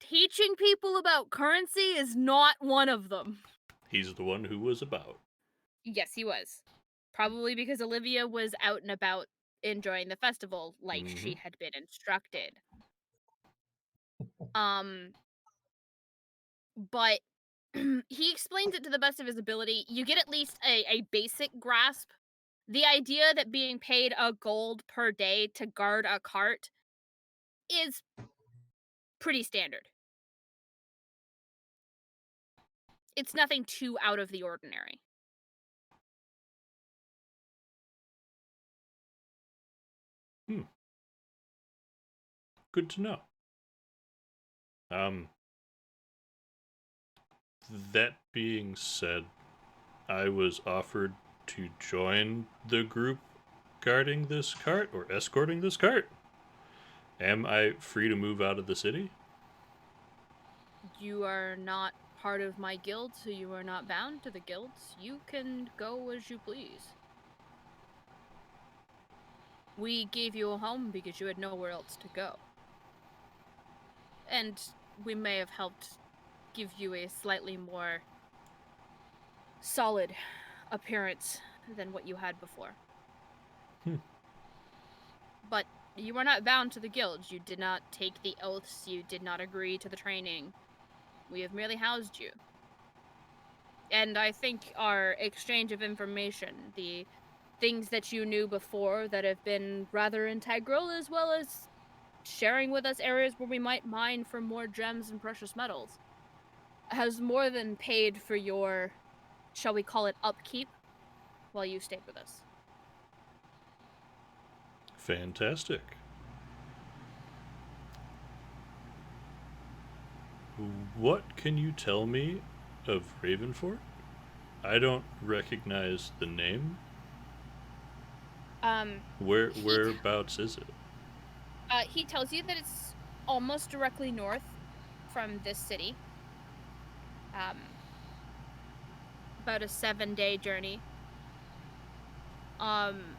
Teaching people about currency is not one of them. He's the one who was about. Yes, he was. Probably because Olivia was out and about enjoying the festival like she had been instructed. But he explains it to the best of his ability. You get at least a basic grasp. The idea that being paid a gold per day to guard a cart is pretty standard. It's nothing too out of the ordinary. Good to know. That being said, I was offered to join the group guarding this cart or escorting this cart. Am I free to move out of the city? You are not part of my guild, so you are not bound to the guilds. You can go as you please. We gave you a home because you had nowhere else to go. And we may have helped give you a slightly more solid appearance than what you had before. But you are not bound to the guilds. You did not take the oaths. You did not agree to the training. We have merely housed you. And I think our exchange of information, the things that you knew before that have been rather integral, as well as sharing with us areas where we might mine for more gems and precious metals, has more than paid for your, shall we call it, upkeep while you stayed with us. Fantastic. What can you tell me of Ravenfort? I don't recognize the name. Whereabouts is it? He tells you that it's almost directly north from this city. About a 7-day journey. I'm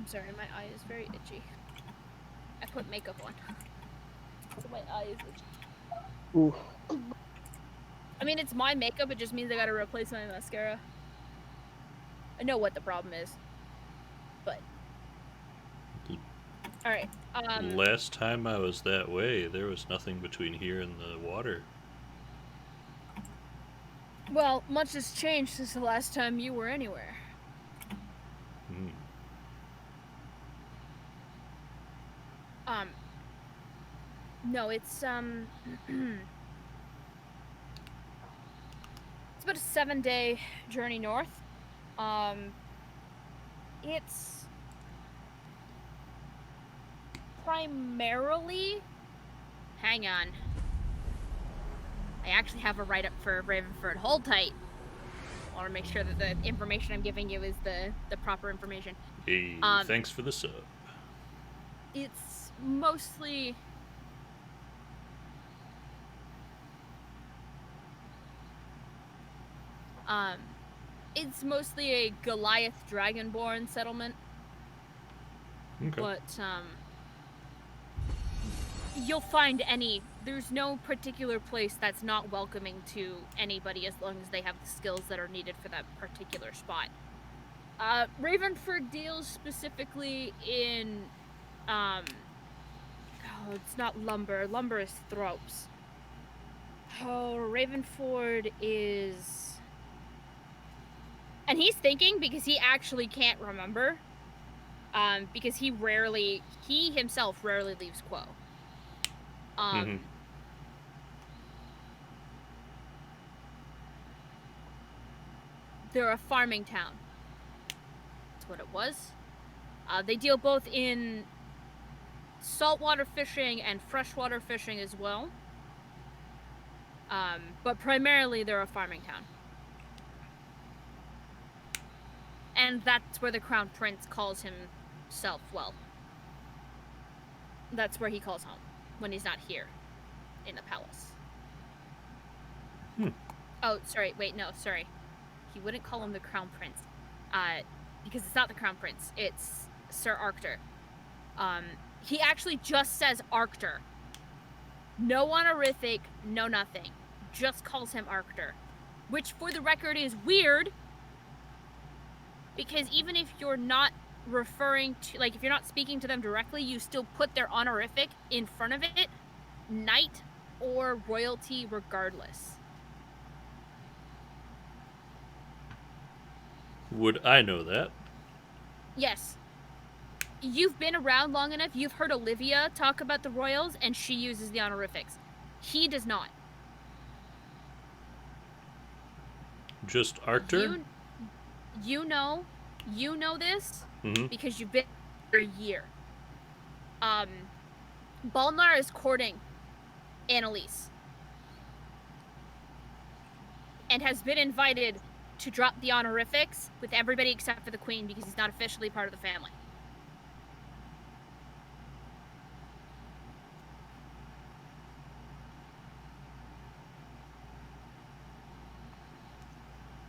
sorry, my eye is very itchy. I put makeup on, so my eye is itchy. Oof. I mean, it's my makeup, it just means I gotta replace my mascara. I know what the problem is, but... Alright, Last time I was that way, there was nothing between here and the water. well, much has changed since the last time you were anywhere. No, it's, it's about a 7-day journey north. It's primarily... Hang on. I actually have a write-up for Ravenford. Hold tight. I want to make sure that the information I'm giving you is the proper information. Hey, thanks for the sub. It's mostly... it's mostly a Goliath Dragonborn settlement. Okay. But, you'll find there's no particular place that's not welcoming to anybody as long as they have the skills that are needed for that particular spot. Ravenford deals specifically in, it's not lumber. Lumber is thropes. Oh, Ravenford is... And he's thinking because he actually can't remember. Because he himself rarely leaves Quo. They're a farming town. That's what it was. They deal both in saltwater fishing and freshwater fishing as well. But primarily they're a farming town. And that's where the Crown Prince calls himself, well, that's where he calls home when he's not here in the palace. Oh, sorry. Wait, no, sorry. He wouldn't call him the Crown Prince. Because it's not the Crown Prince. It's Sir Arctor. He actually just says Arctor. No honorific, no nothing. Just calls him Arctor. Which, for the record, is weird. Because even if you're not referring to, like, if you're not speaking to them directly, you still put their honorific in front of it, knight or royalty regardless. Would I know that? Yes. You've been around long enough, you've heard Olivia talk about the royals, and she uses the honorifics. He does not. Just Arctur? You know this Mm-hmm. because you've been for a year. Balnar is courting Annalise and has been invited to drop the honorifics with everybody except for the queen because he's not officially part of the family.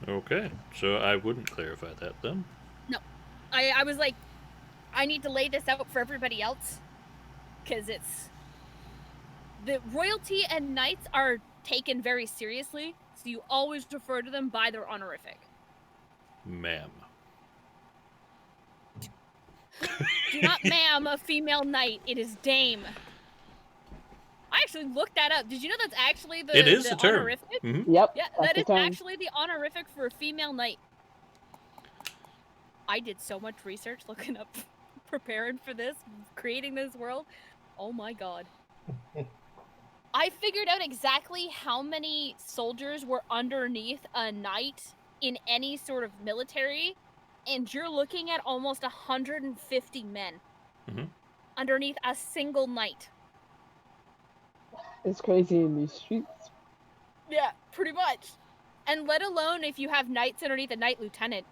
Okay, so I wouldn't clarify that then. No. I was like, I need to lay this out for everybody else because it's... The royalty and knights are taken very seriously, so you always refer to them by their honorific. Ma'am. Do not ma'am a female knight. It is dame. I actually looked that up. Did you know that's actually the It is the a term. honorific? Mm-hmm. Yep. Yeah, that's that the is term. actually the honorific for a female knight. I did so much research looking up, preparing for this, creating this world. Oh my god. I figured out exactly how many soldiers were underneath a knight in any sort of military, and you're looking at almost 150 men underneath a single knight. It's crazy in these streets. Yeah, pretty much. And let alone if you have knights underneath a knight lieutenant,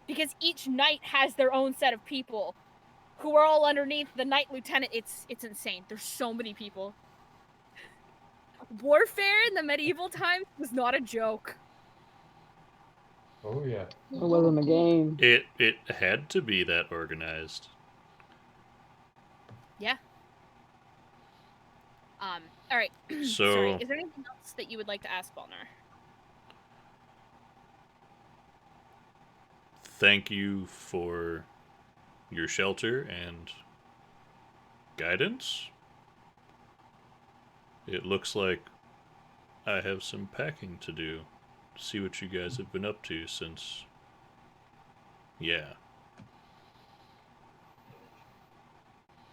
because each knight has their own set of people who are all underneath the knight lieutenant. It's insane. There's so many people. Warfare in the medieval times was not a joke. Oh yeah. It wasn't a game. It had to be that organized. Yeah. All right. So Sorry. Is there anything else that you would like to ask Balnar? thank you for your shelter and guidance. It looks like I have some packing to do. See what you guys have been up to since... Yeah.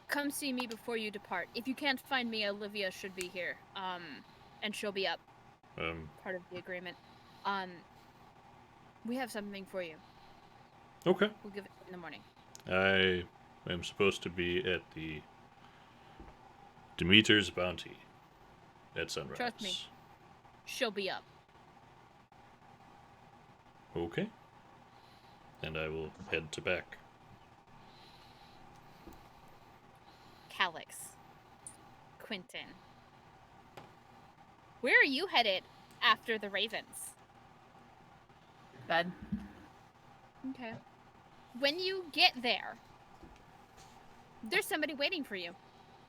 Come see me before you depart. If you can't find me, Olivia should be here. And she'll be up. Part of the agreement. We have something for you. Okay. We'll give it in the morning. I am supposed to be at the Demeter's Bounty at sunrise. Trust me. She'll be up. Okay. And I will head to back. Calix. Quentin. Where are you headed after the Ravens? Bed. Okay. When you get there, there's somebody waiting for you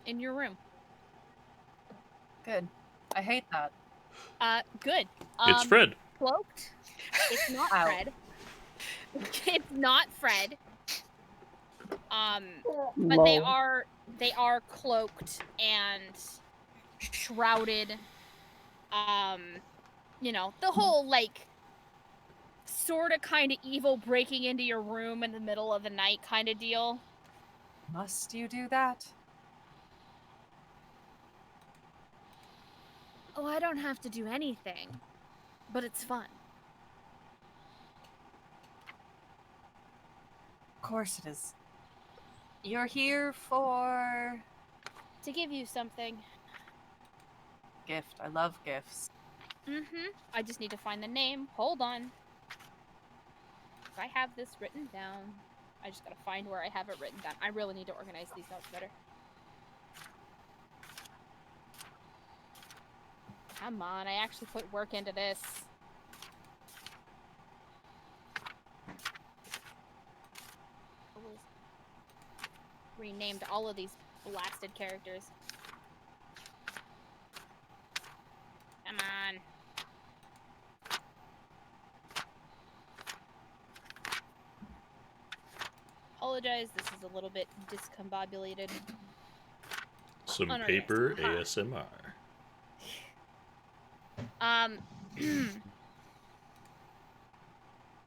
in your room. Good. I hate that. Good. It's Fred. Cloaked. It's not Ow. Fred. It's not Fred. But they are cloaked and shrouded. You know, the whole like sort of kind of evil breaking into your room in the middle of the night kind of deal. Must you do that? Oh, I don't have to do anything, but it's fun. Of course it is. You're here for... To give you something. Gift. I love gifts. I just need to find the name. Hold on. I have this written down. I just gotta find where I have it written down. I really need to organize these notes better. Come on, I actually put work into this. Renamed all of these blasted characters. Come on. Apologize, this is a little bit discombobulated. Some Unorganized. paper ASMR.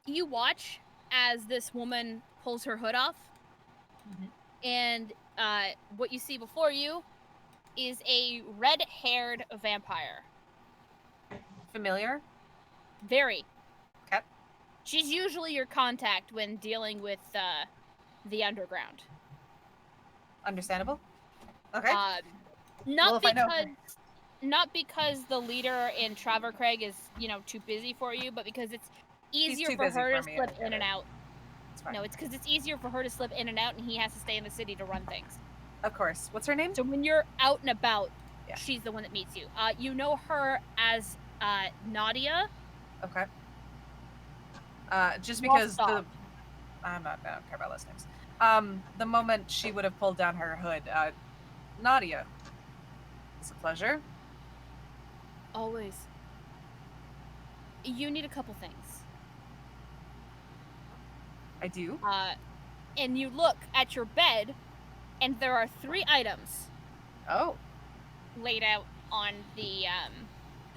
You watch as this woman pulls her hood off, and what you see before you is a red-haired vampire. Familiar? Very. Okay. She's usually your contact when dealing with the underground. Understandable. Okay. Not Well, if I know because her. not because the leader in Traver Craig is, too busy for you, but because it's easier too for busy her for to me, slip I get in and it. out. It's fine. No, it's because it's easier for her to slip in and out, and he has to stay in the city to run things. Of course. What's her name? So when you're out and about, Yeah. she's the one that meets you. You know her as Nadia. Okay. Just Lost because dog. I don't care about last names. The moment she would have pulled down her hood, Nadia. It's a pleasure. Always. You need a couple things. I do. And you look at your bed, and there are 3 items Oh. laid out on the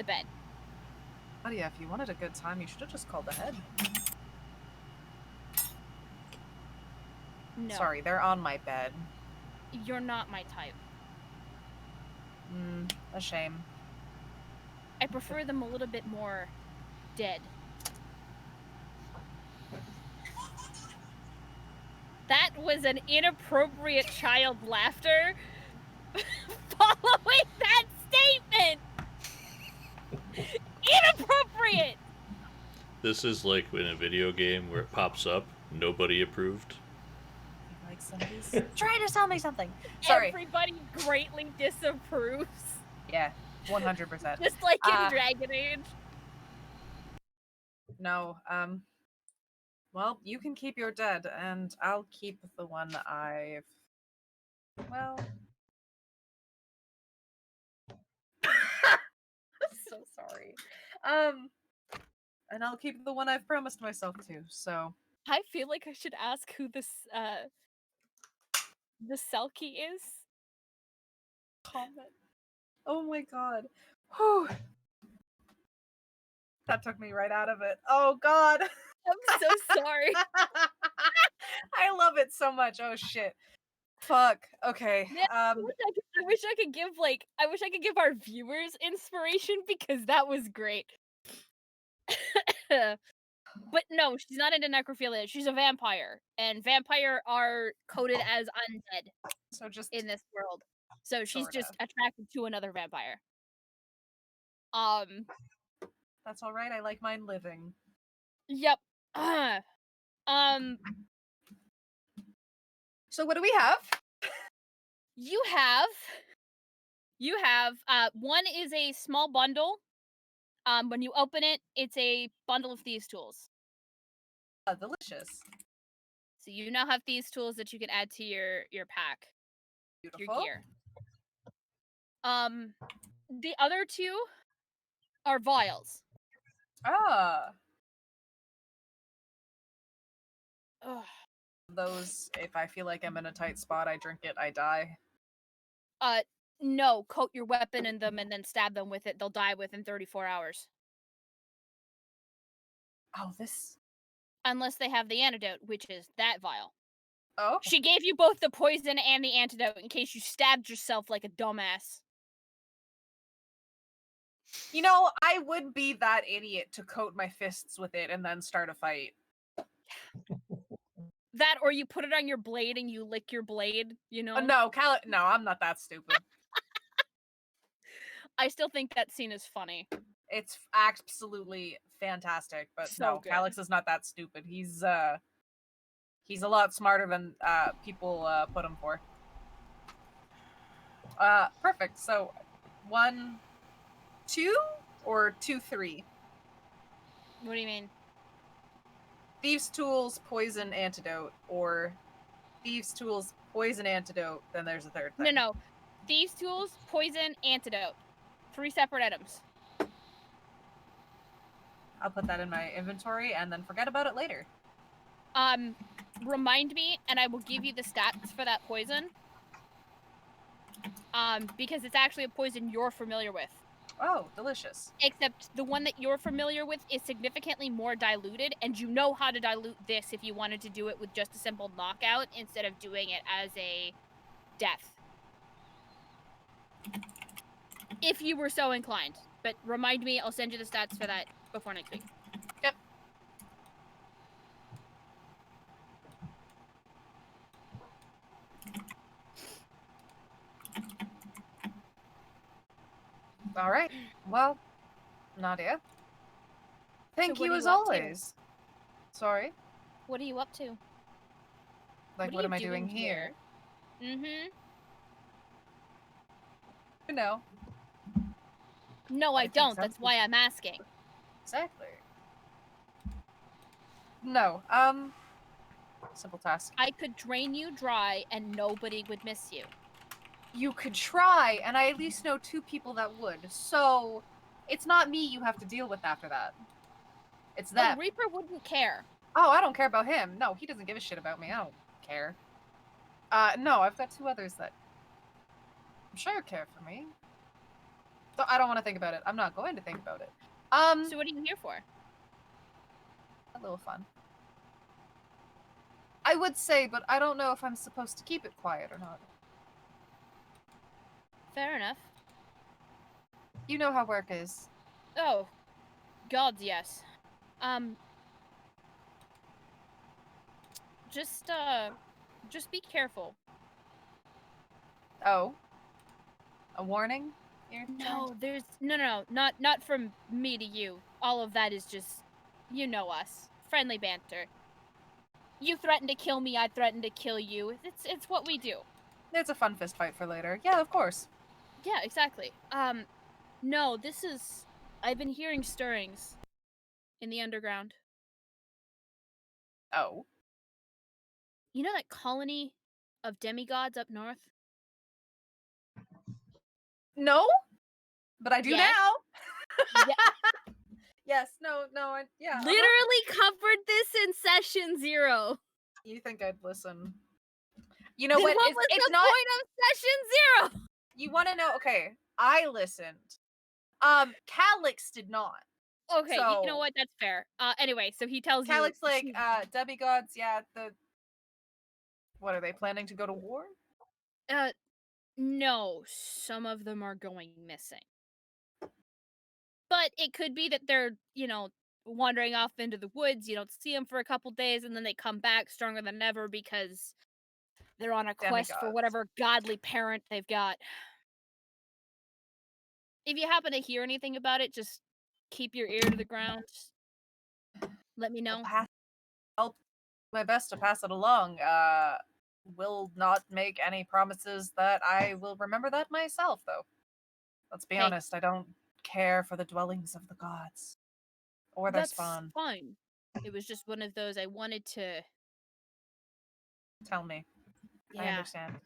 bed. Nadia, if you wanted a good time, you should have just called ahead. No. Sorry, they're on my bed. You're not my type. A shame. I prefer them a little bit more dead. That was an inappropriate child laughter following that statement! Inappropriate! This is like in a video game where it pops up, nobody approved. Like somebody's trying to tell me something. Sorry. Everybody greatly disapproves. Yeah, 100%. Just like in Dragon Age. No, well, you can keep your dead, and I'll keep the one I've... Well... I'm so sorry. And I'll keep the one I've promised myself to, so... I feel like I should ask who this, the Selkie is. Comment. Oh my god. Whew. That took me right out of it. Oh god. I'm so sorry. I love it so much. Oh shit. Fuck. Okay. Man, I wish I could give our viewers inspiration because that was great. But no, she's not into necrophilia. She's a vampire, and vampire are coded as undead. So just in this world. So she's Sorta. just attracted to another vampire. That's all right. I like mine living. Yep. So what do we have? You have one is a small bundle. When you open it, it's a bundle of thieves tools. Delicious. So you now have thieves tools that you can add to your pack. Beautiful. Your gear. The other 2 are vials. Ah. Ugh. Those, if I feel like I'm in a tight spot, I drink it, I die. No, coat your weapon in them and then stab them with it. They'll die within 34 hours. Oh, this... Unless they have the antidote, which is that vial. Oh? She gave you both the poison and the antidote in case you stabbed yourself like a dumbass. You know, I would be that idiot to coat my fists with it and then start a fight. That, or you put it on your blade and you lick your blade, you know? No, I'm not that stupid. I still think that scene is funny. It's absolutely fantastic, but So no, good. Calix is not that stupid. He's a lot smarter than people put him for. Perfect. So, one 2 or 2-3? What do you mean? Thieves' tools, poison, antidote, or thieves' tools, poison, antidote. Then there's a third thing. No. Thieves' tools, poison, antidote. 3 separate items. I'll put that in my inventory and then forget about it later. Remind me, and I will give you the stats for that poison. Because it's actually a poison you're familiar with. Oh, delicious. Except the one that you're familiar with is significantly more diluted, and you know how to dilute this if you wanted to do it with just a simple knockout instead of doing it as a death. If you were so inclined. But remind me, I'll send you the stats for that before next week. Yep. All right. Well, Nadia. Thank what you are as you up to? always. Sorry. What are you up to? Like, what am I doing here? Mm-hmm. You know. No, I think don't. so. That's why I'm asking. Exactly. No. Simple task. I could drain you dry and nobody would miss you. You could try, and I at least know 2 people that would. So, it's not me you have to deal with after that. It's The them. Reaper wouldn't care. Oh, I don't care about him. No, he doesn't give a shit about me. I don't care. No, I've got 2 others that I'm sure care for me. So I don't want to think about it. I'm not going to think about it. So what are you here for? A little fun. I would say, but I don't know if I'm supposed to keep it quiet or not. Fair enough. You know how work is. Oh. God, yes. Just be careful. Oh. A warning? No, there's no, not from me to you. All of that is just, you know us, friendly banter. You threaten to kill me, I threaten to kill you. It's what we do. It's a fun fist fight for later. Yeah, of course. Yeah, exactly. No, this is. I've been hearing stirrings in the underground. Oh. You know that colony of demigods up north? No? But I do Yes. now. Yeah. Yes, no, yeah. Literally covered this in session 0. You think I'd listen? You know Then what? what was It's the not. point of session 0? You want to know? Okay, I listened. Calix did not. Okay, you know So- what? That's fair. Anyway, so he tells Calix, you. like, demigods. Yeah, What are they planning to go to war? No, some of them are going missing. But it could be that they're, wandering off into the woods. You don't see them for a couple days, and then they come back stronger than ever because they're on a quest for Demigods. whatever godly parent they've got. If you happen to hear anything about it, just keep your ear to the ground. Let me know. I'll my best to pass it along. Will not make any promises that I will remember that myself, though. Let's be Hey. honest, I don't care for the dwellings of the gods. Or their That's spawn. fine. It was just one of those I wanted to. Tell me. I Yeah. understand.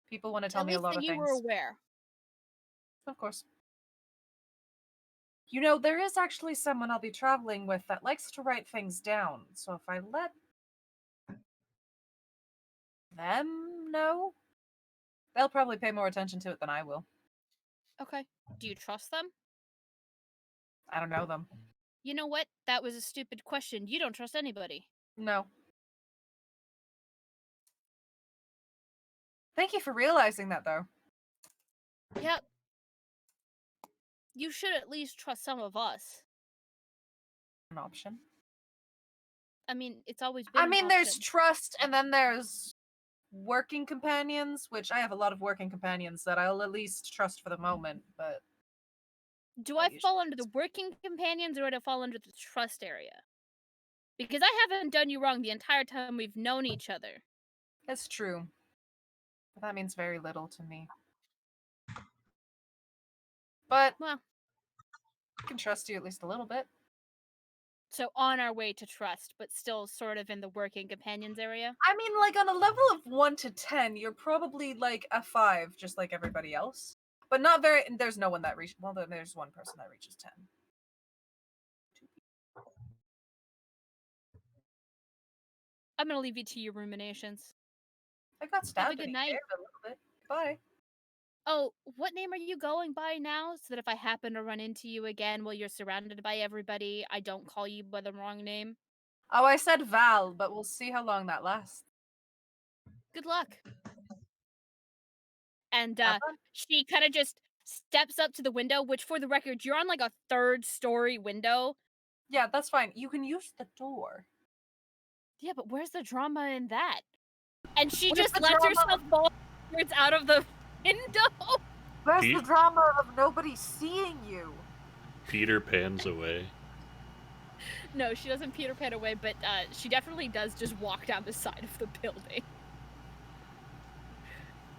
People want to tell At me a least lot that of you things. were aware. Of course. You know, there is actually someone I'll be traveling with that likes to write things down. So if I let them know, they'll probably pay more attention to it than I will. Okay. Do you trust them? I don't know them. You know what? That was a stupid question. You don't trust anybody. No. Thank you for realizing that, though. Yep. You should at least trust some of us. An option. I mean, it's always been I an mean, there's option. trust, and then there's working companions, which I have a lot of working companions that I'll at least trust for the moment, but Do I fall under the working companions or do I fall under the trust area? Because I haven't done you wrong the entire time we've known each other. it's true. But that means very little to me. But Well, I can trust you at least a little bit. So on our way to trust, but still sort of in the working companions area. I mean, like, on a level of 1 to 10, you're probably, like, a 5, just like everybody else. But not very... There's no one that reaches... Well, there's one person that reaches 10. I'm gonna leave you to your ruminations. I got stabbed good and he night. cared a little bit. Goodbye. Oh, what name are you going by now? So that if I happen to run into you again while you're surrounded by everybody, I don't call you by the wrong name. Oh, I said Val, but we'll see how long that lasts. Good luck. And Have fun. she kind of just steps up to the window, which for the record, you're on like a 3rd-story window. Yeah, that's fine. You can use the door. Yeah, but where's the drama in that? And she Where's just the lets drama herself fall backwards out of the window. Where's Pete? the drama of nobody seeing you? Peter pans away. No, she doesn't Peter Pan away, but she definitely does just walk down the side of the building.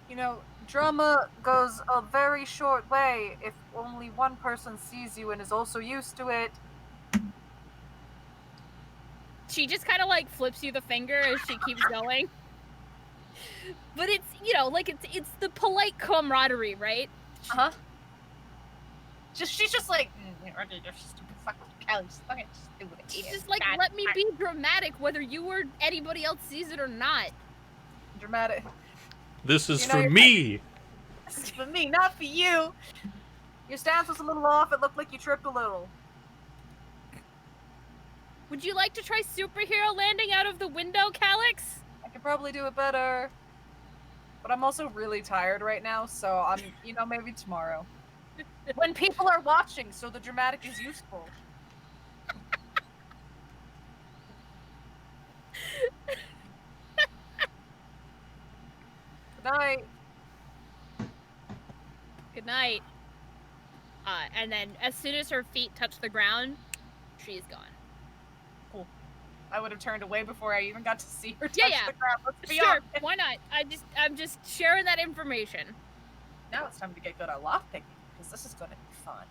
You know, drama goes a very short way if only one person sees you and is also used to it. She just kind of like flips you the finger as she keeps going. But it's, you know, like it's the polite camaraderie, right? Uh-huh. She's just like, you're stupid fucking Kelly, fucking stupid. She's just like, let me be dramatic, whether you or anybody else sees it or not. Dramatic. This is You know, for you're me! This is for me, not for you. Your stance was a little off. It looked like you tripped a little. Would you like to try superhero landing out of the window, Calyx? I could probably do it better. But I'm also really tired right now, so I'm, maybe tomorrow. When people are watching, so the dramatic is useful. Good night. Good night. And then as soon as her feet touch the ground, she's gone. Cool. I would have turned away before I even got to see her touch Yeah. the ground. Let's be Sure, honest. why not? I'm just sharing that information. Now it's time to get good at lockpicking, because this is going to be fun.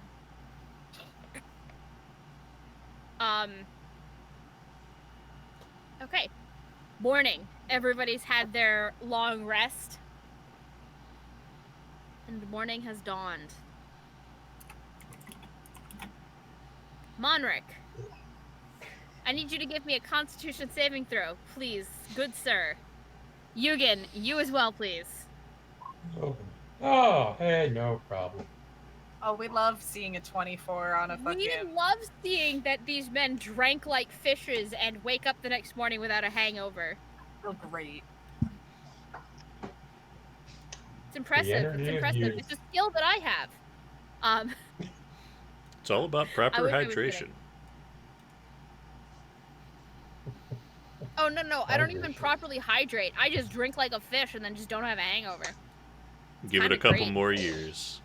Okay. Morning. Everybody's had their long rest. And the morning has dawned. Monric. I need you to give me a Constitution saving throw, please. Good sir. Yugen, you as well, please. Oh, hey, no problem. Oh, we love seeing a 24 on a fucking... We love seeing that these men drank like fishes and wake up the next morning without a hangover. Feel great. It's impressive. energy It's of impressive. youth. It's a skill that I have. It's all about proper wish I was hydration. Oh, no. I don't even Hydration. properly hydrate. I just drink like a fish and then just don't have a hangover. Give it a kinda couple great. more years.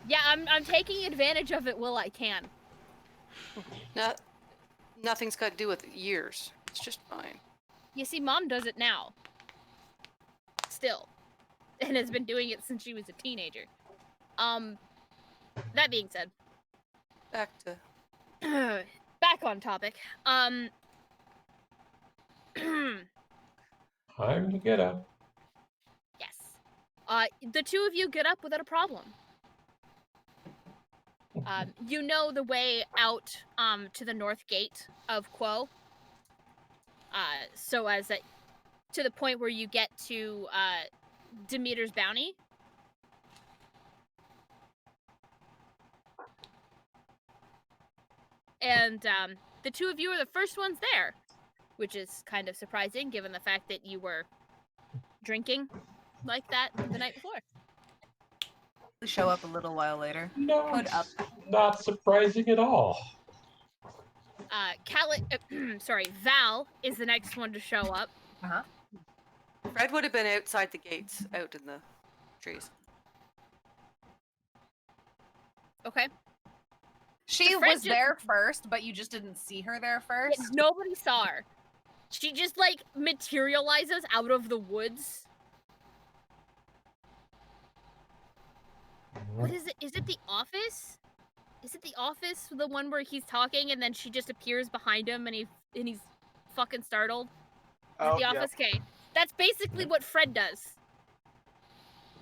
Yeah, I'm taking advantage of it while I can. Nothing's got to do with years. It's just fine. You see, Mom does it now. Still. And has been doing it since she was a teenager. That being said. Back to... Back on topic. Time to get up. Yes. The two of you get up without a problem. You know the way out, to the north gate of Quo. So as that, to the point where you get to, Demeter's Bounty. And, the two of you are the first ones there, which is kind of surprising given the fact that you were drinking like that the night before. Show up a little while later. No, Put up. not surprising at all. Val is the next one to show up. Uh-huh. Fred would have been outside the gates, out in the trees. Okay. She So Fred was just- there first, but you just didn't see her there first? Nobody saw her. She just, like, materializes out of the woods. What is it? Is it the office? Is it The Office, the one where he's talking and then she just appears behind him and he's fucking startled? Is it Oh, The yeah. Office? Okay. That's basically what Fred does.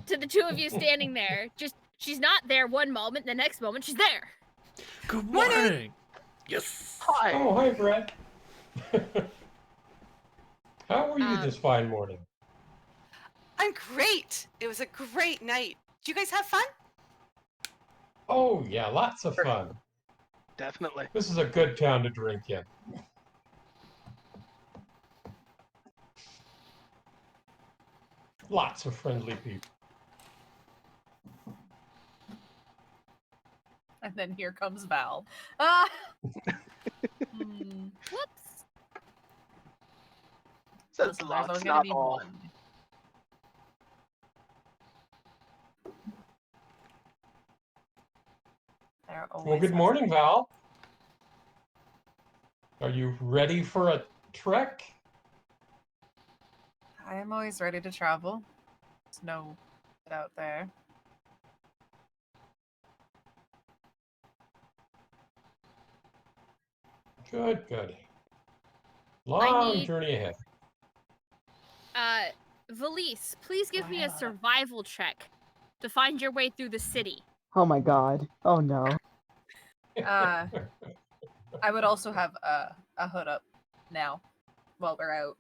To the two of you standing there. Just, she's not there one moment, the next moment she's there. Good morning. Yes. Hi. Oh, hi, Brett. How are you Um, this fine morning? I'm great. It was a great night. Did you guys have fun? Oh, yeah, lots of fun. Definitely. This is a good town to drink in. Lots of friendly people. And then here comes Val. Ah! Whoops. Says Listen, there's lots, always gonna not be all. one. There always Well, good has morning, to be. Val. Are you ready for a trek? I am always ready to travel. There's no shit out there. Good, good. Long journey ahead. Valise, please give me a survival check to find your way through the city. Oh my god. Oh no. I would also have a hood up now while we're out.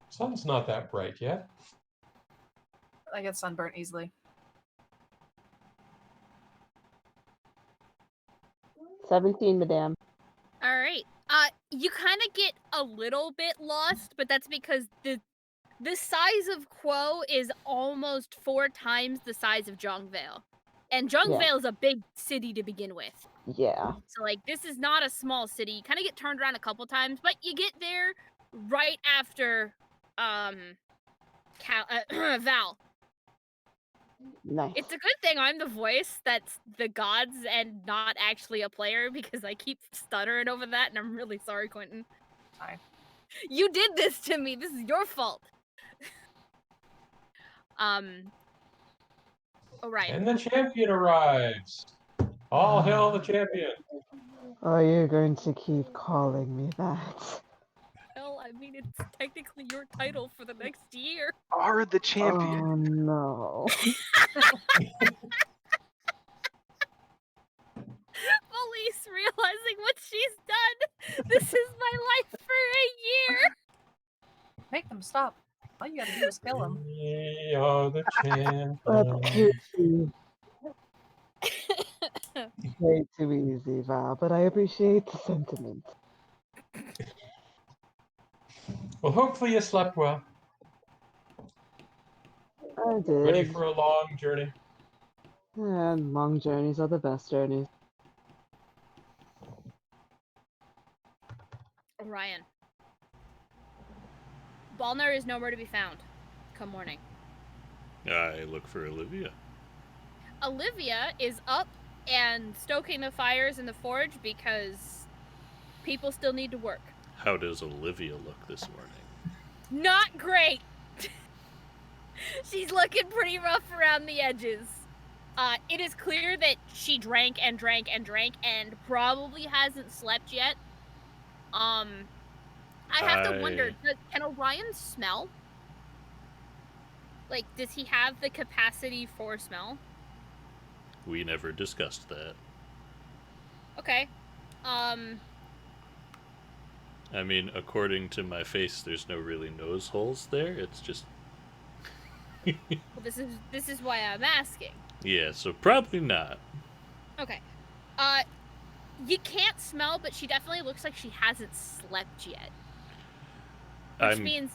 Sun's not that bright yet. I get sunburnt easily. 17, madame. All right. You kind of get a little bit lost, but that's because the size of Quo is almost 4 times the size of Jongvale. And Jongvale is a big city to begin with. Yeah. So, like, this is not a small city. You kind of get turned around a couple times, but you get there right after, Val. Nice. It's a good thing I'm the voice that's the gods and not actually a player because I keep stuttering over that, and I'm really sorry, Quentin. Fine. You did this to me. This is your fault. Orion. And the champion arrives. All hail the champion. Are you going to keep calling me that? Well, I mean, it's technically your title for the next year. Are the champion. Oh no. Elise realizing what she's done. This is my life for a year. Make them stop. All you gotta do is kill them. We are the champions. That's too easy. Way too easy, Val, but I appreciate the sentiment. Well, hopefully you slept well. I did. Ready for a long journey. And long journeys are the best journeys. Orion. Balnar is nowhere to be found. Come morning. I look for Olivia. Olivia is up and stoking the fires in the forge because people still need to work. How does Olivia look this morning? Not great. She's looking pretty rough around the edges. It is clear that she drank and drank and drank and probably hasn't slept yet. I have to wonder, can Orion smell? Like, does he have the capacity for smell? We never discussed that. Okay. I mean, according to my face, there's no really nose holes there. It's just... Well, this is why I'm asking. Yeah, so probably not. Okay. You can't smell, but she definitely looks like she hasn't slept yet. Which means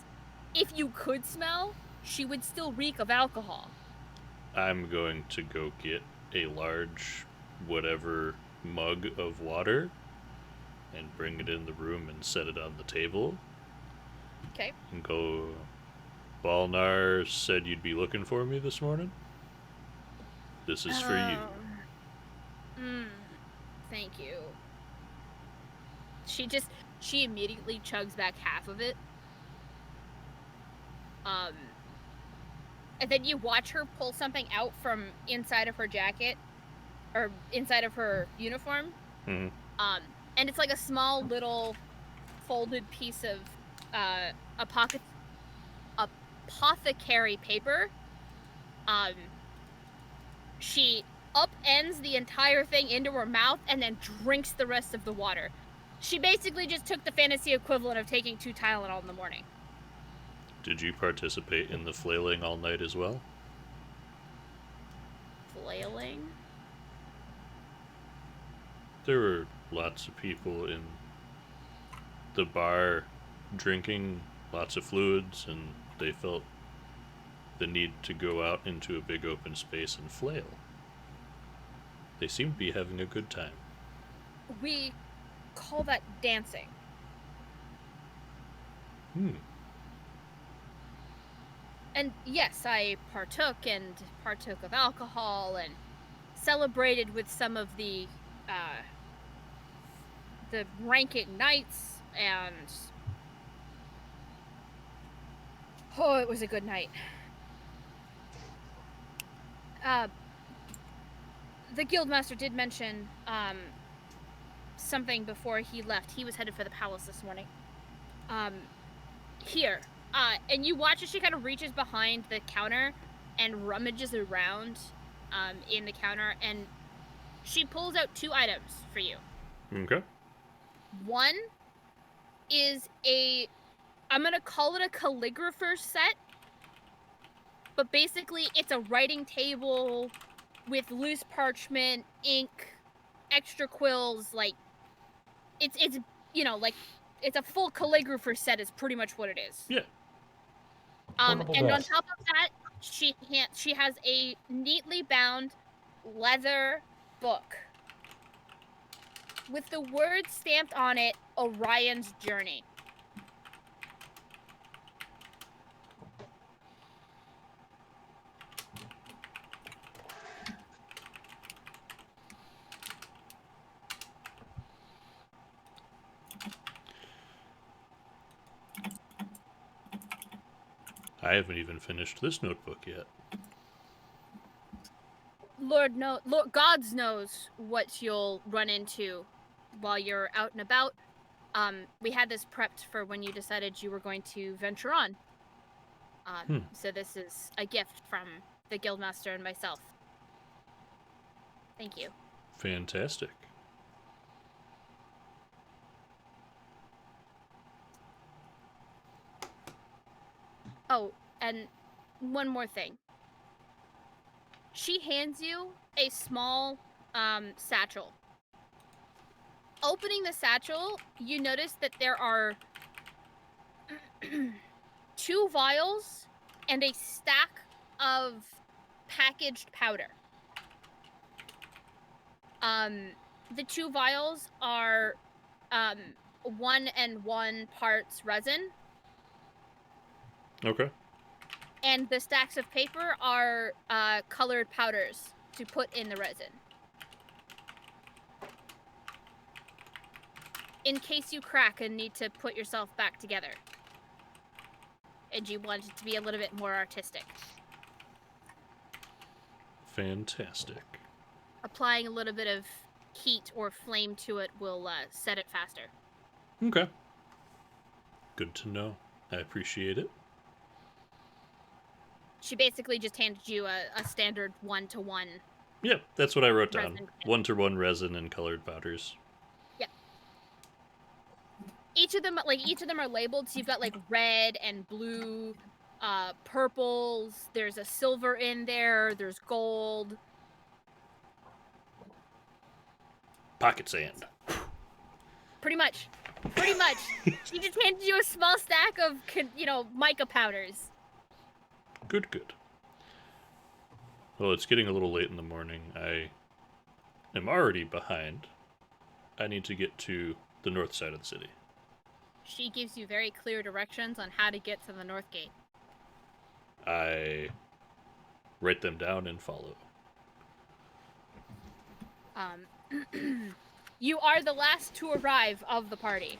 if you could smell, she would still reek of alcohol. I'm going to go get a large whatever mug of water and bring it in the room and set it on the table. Okay. And go, Balnar said you'd be looking for me this morning. This is for you. Thank you. She immediately chugs back half of it. And then you watch her pull something out from inside of her jacket, or inside of her uniform. Mhm. And it's like a small little folded piece of apothecary paper. She upends the entire thing into her mouth and then drinks the rest of the water. She basically just took the fantasy equivalent of taking 2 Tylenol in the morning. Did you participate in the flailing all night as well? Flailing? There were lots of people in the bar drinking lots of fluids, and they felt the need to go out into a big open space and flail. They seemed to be having a good time. We call that dancing. And yes, I partook of alcohol and celebrated with some of the ranking knights, and oh, it was a good night. The guildmaster did mention something before he left. He was headed for the palace this morning. Here. And you watch as she kind of reaches behind the counter and rummages around in the counter, and she pulls out 2 items for you. Okay. One is I'm gonna call it a calligrapher's set, but basically it's a writing table with loose parchment, ink, extra quills, like it's like it's a full calligrapher set is pretty much what it is. Yeah. And Portable on desk. top of that, she has a neatly bound leather book with the words stamped on it, Orion's Journey. I haven't even finished this notebook yet. Lord Gods knows what you'll run into while you're out and about. We had this prepped for when you decided you were going to venture on. So this is a gift from the guildmaster and myself. Thank you. Fantastic. Oh, and one more thing. She hands you a small satchel. Opening the satchel, you notice that there are 2 vials and a stack of packaged powder. The 2 vials are 1 and 1 parts resin. Okay. And the stacks of paper are colored powders to put in the resin. In case you crack and need to put yourself back together. And you want it to be a little bit more artistic. Fantastic. Applying a little bit of heat or flame to it will set it faster. Okay. Good to know. I appreciate it. She basically just handed you a standard 1-to-1. Yeah, that's what I wrote down. Resin. 1-to-1 resin and colored powders. Yep. Each of them are labeled, so you've got like red and blue, purples. There's a silver in there. There's gold. Pocket sand. Pretty much. She just handed you a small stack of, mica powders. Good. Well, it's getting a little late in the morning. I am already behind. I need to get to the north side of the city. She gives you very clear directions on how to get to the north gate. I write them down and follow. You are the last to arrive of the party.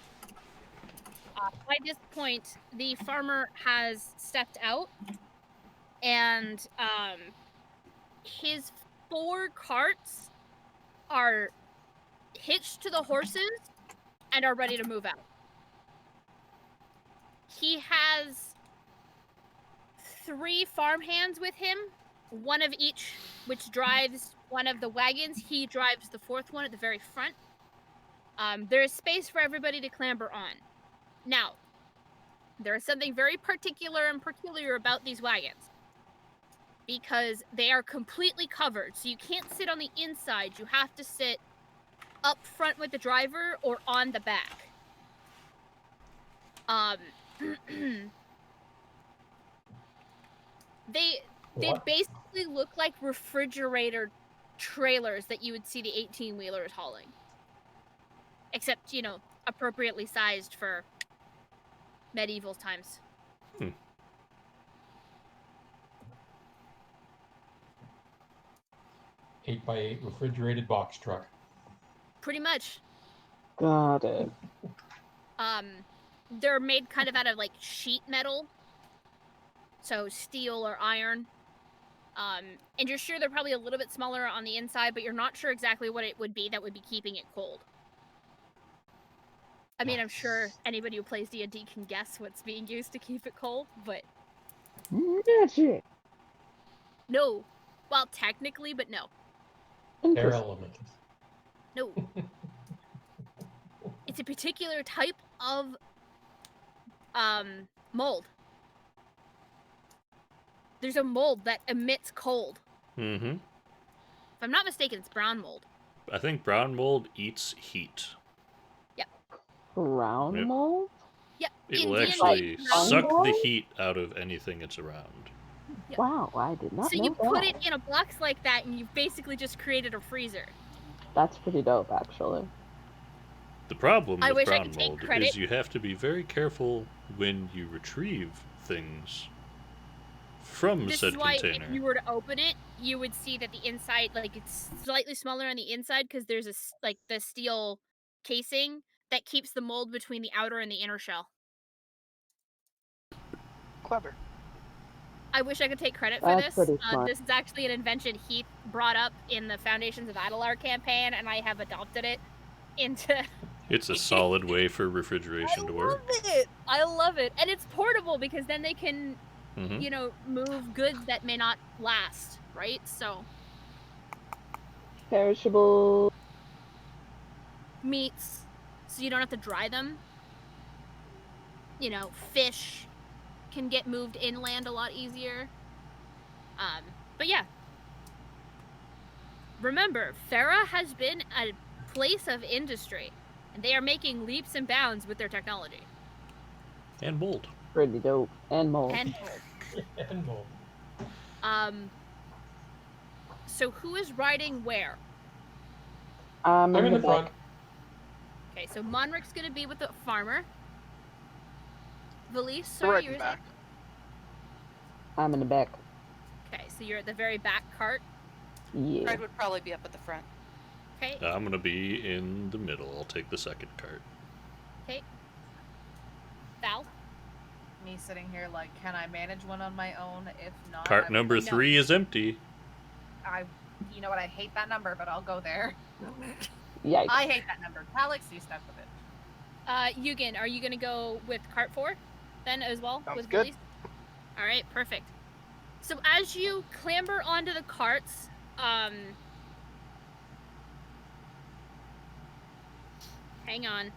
By this point, the farmer has stepped out, and his 4 carts are hitched to the horses and are ready to move out. He has 3 farmhands with him, one of each, which drives one of the wagons. He drives the 4th one at the very front. There is space for everybody to clamber on. Now, there is something very particular and peculiar about these wagons, because they are completely covered, so you can't sit on the inside. You have to sit up front with the driver or on the back. They What? basically look like refrigerator trailers that you would see the 18-wheelers hauling. Except, you know, appropriately sized for medieval times. 8x8 refrigerated box truck. Pretty much. Got it. They're made kind of out of, like, sheet metal. So steel or iron. And you're sure they're probably a little bit smaller on the inside, but you're not sure exactly what it would be that would be keeping it cold. I mean, I'm sure anybody who plays D&D can guess what's being used to keep it cold, but... Magic! No. Well, technically, but no. Air Interesting. element. No. It's a particular type of mold. There's a mold that emits cold. Mm-hmm. If I'm not mistaken, it's brown mold. I think brown mold eats heat. Brown Yep. mold? Yep. It in will D&D, actually brown suck mold- the heat out of anything it's around. Yep. Wow, I did not So know you that. put it in a box like that, and you've basically just created a freezer. That's pretty dope, actually. The problem I with wish I brown could take mold credit. is you have to be very careful when you retrieve things from This said is why container. if you were to open it, you would see that the inside, like, it's slightly smaller on the inside because there's like the steel casing that keeps the mold between the outer and the inner shell. Clever. I wish I could take credit for That's this. pretty smart. This is actually an invention Heath brought up in the Foundations of Adelar campaign, and I have adopted it into... It's a solid way for refrigeration to work. I love it. And it's portable because then they can, Mm-hmm. you know, move goods that may not last, right? So, Perishable. meats, so you don't have to dry them. You know, fish can get moved inland a lot easier. But yeah. Remember, Farah has been a place of industry, and they are making leaps and bounds with their technology. And mold. Pretty dope. And mold. And mold. And mold. So who is riding where? I'm I'm in the front. Okay, so Monric's gonna be with the farmer. Valise, Right sorry, in you're the back. I'm in the back. Okay, so you're at the very back cart. Yeah. Fred would probably be up at the front. Okay, I'm gonna be in the middle. I'll take the second cart. okay. Val? Me sitting here like, can I manage one on my own? If not, I Cart will- number no. 3 is empty. you know what? I hate that number, but I'll go there. Yikes. I hate that number. Alex, you stuck with it. Eugen, are you gonna go with cart 4 then as well? Sounds with good. Valise? Alright, perfect. So as you clamber onto the carts, hang on.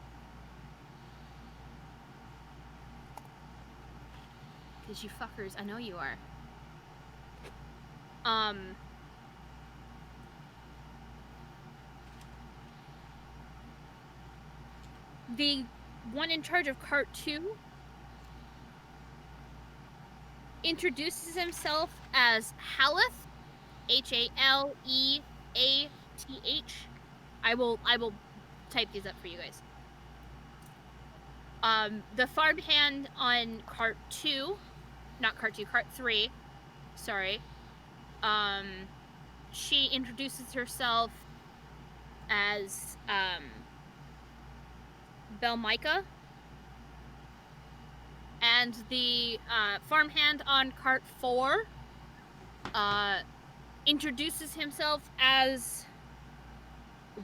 Because you fuckers, I know you are. The one in charge of cart 2 introduces himself as Haleth, Haleath. I will type these up for you guys. The farmhand on cart 2, not cart 2, cart 3, sorry. She introduces herself as Belmicah. And the farmhand on cart 4 introduces himself as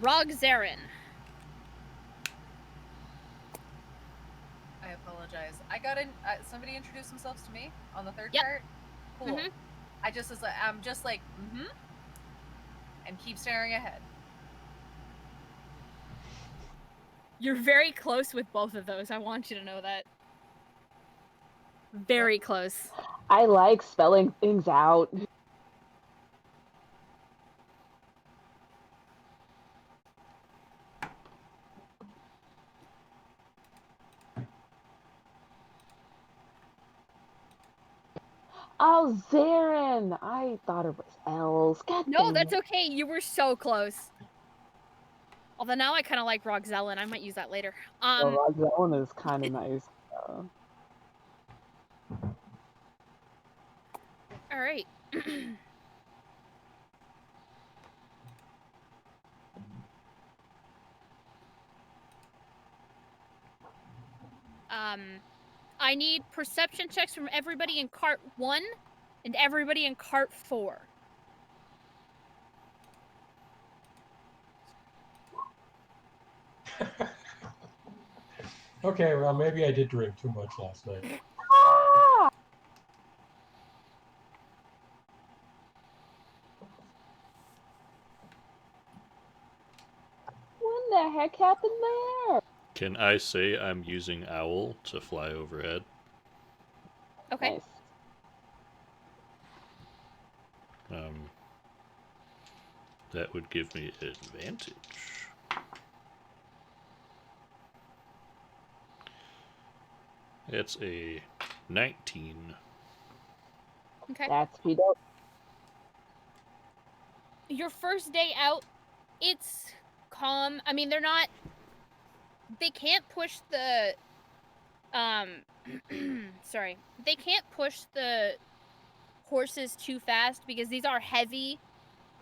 Rogzarin. I apologize. I got in. Somebody introduced themselves to me on the third Yep. cart. Cool. Mhm. I'm just like, and keep staring ahead. You're very close with both of those. I want you to know that. Very close. I like spelling things out. Oh, Zarin! I thought it was L's. God No, dang that's it. okay. You were so close. Although now I kind of like Rogzellin. I might use that later. Well, that one is kind of nice. All right. I need perception checks from everybody in cart 1 and everybody in cart 4. Okay, well, maybe I did drink too much last night. Ah! What the heck happened there? Can I say I'm using Owl to fly overhead? Okay. Nice. That would give me advantage. It's a 19. Okay. That's P.2. Your first day out, it's calm. I mean, they can't push the sorry. They can't push the horses too fast because these are heavy,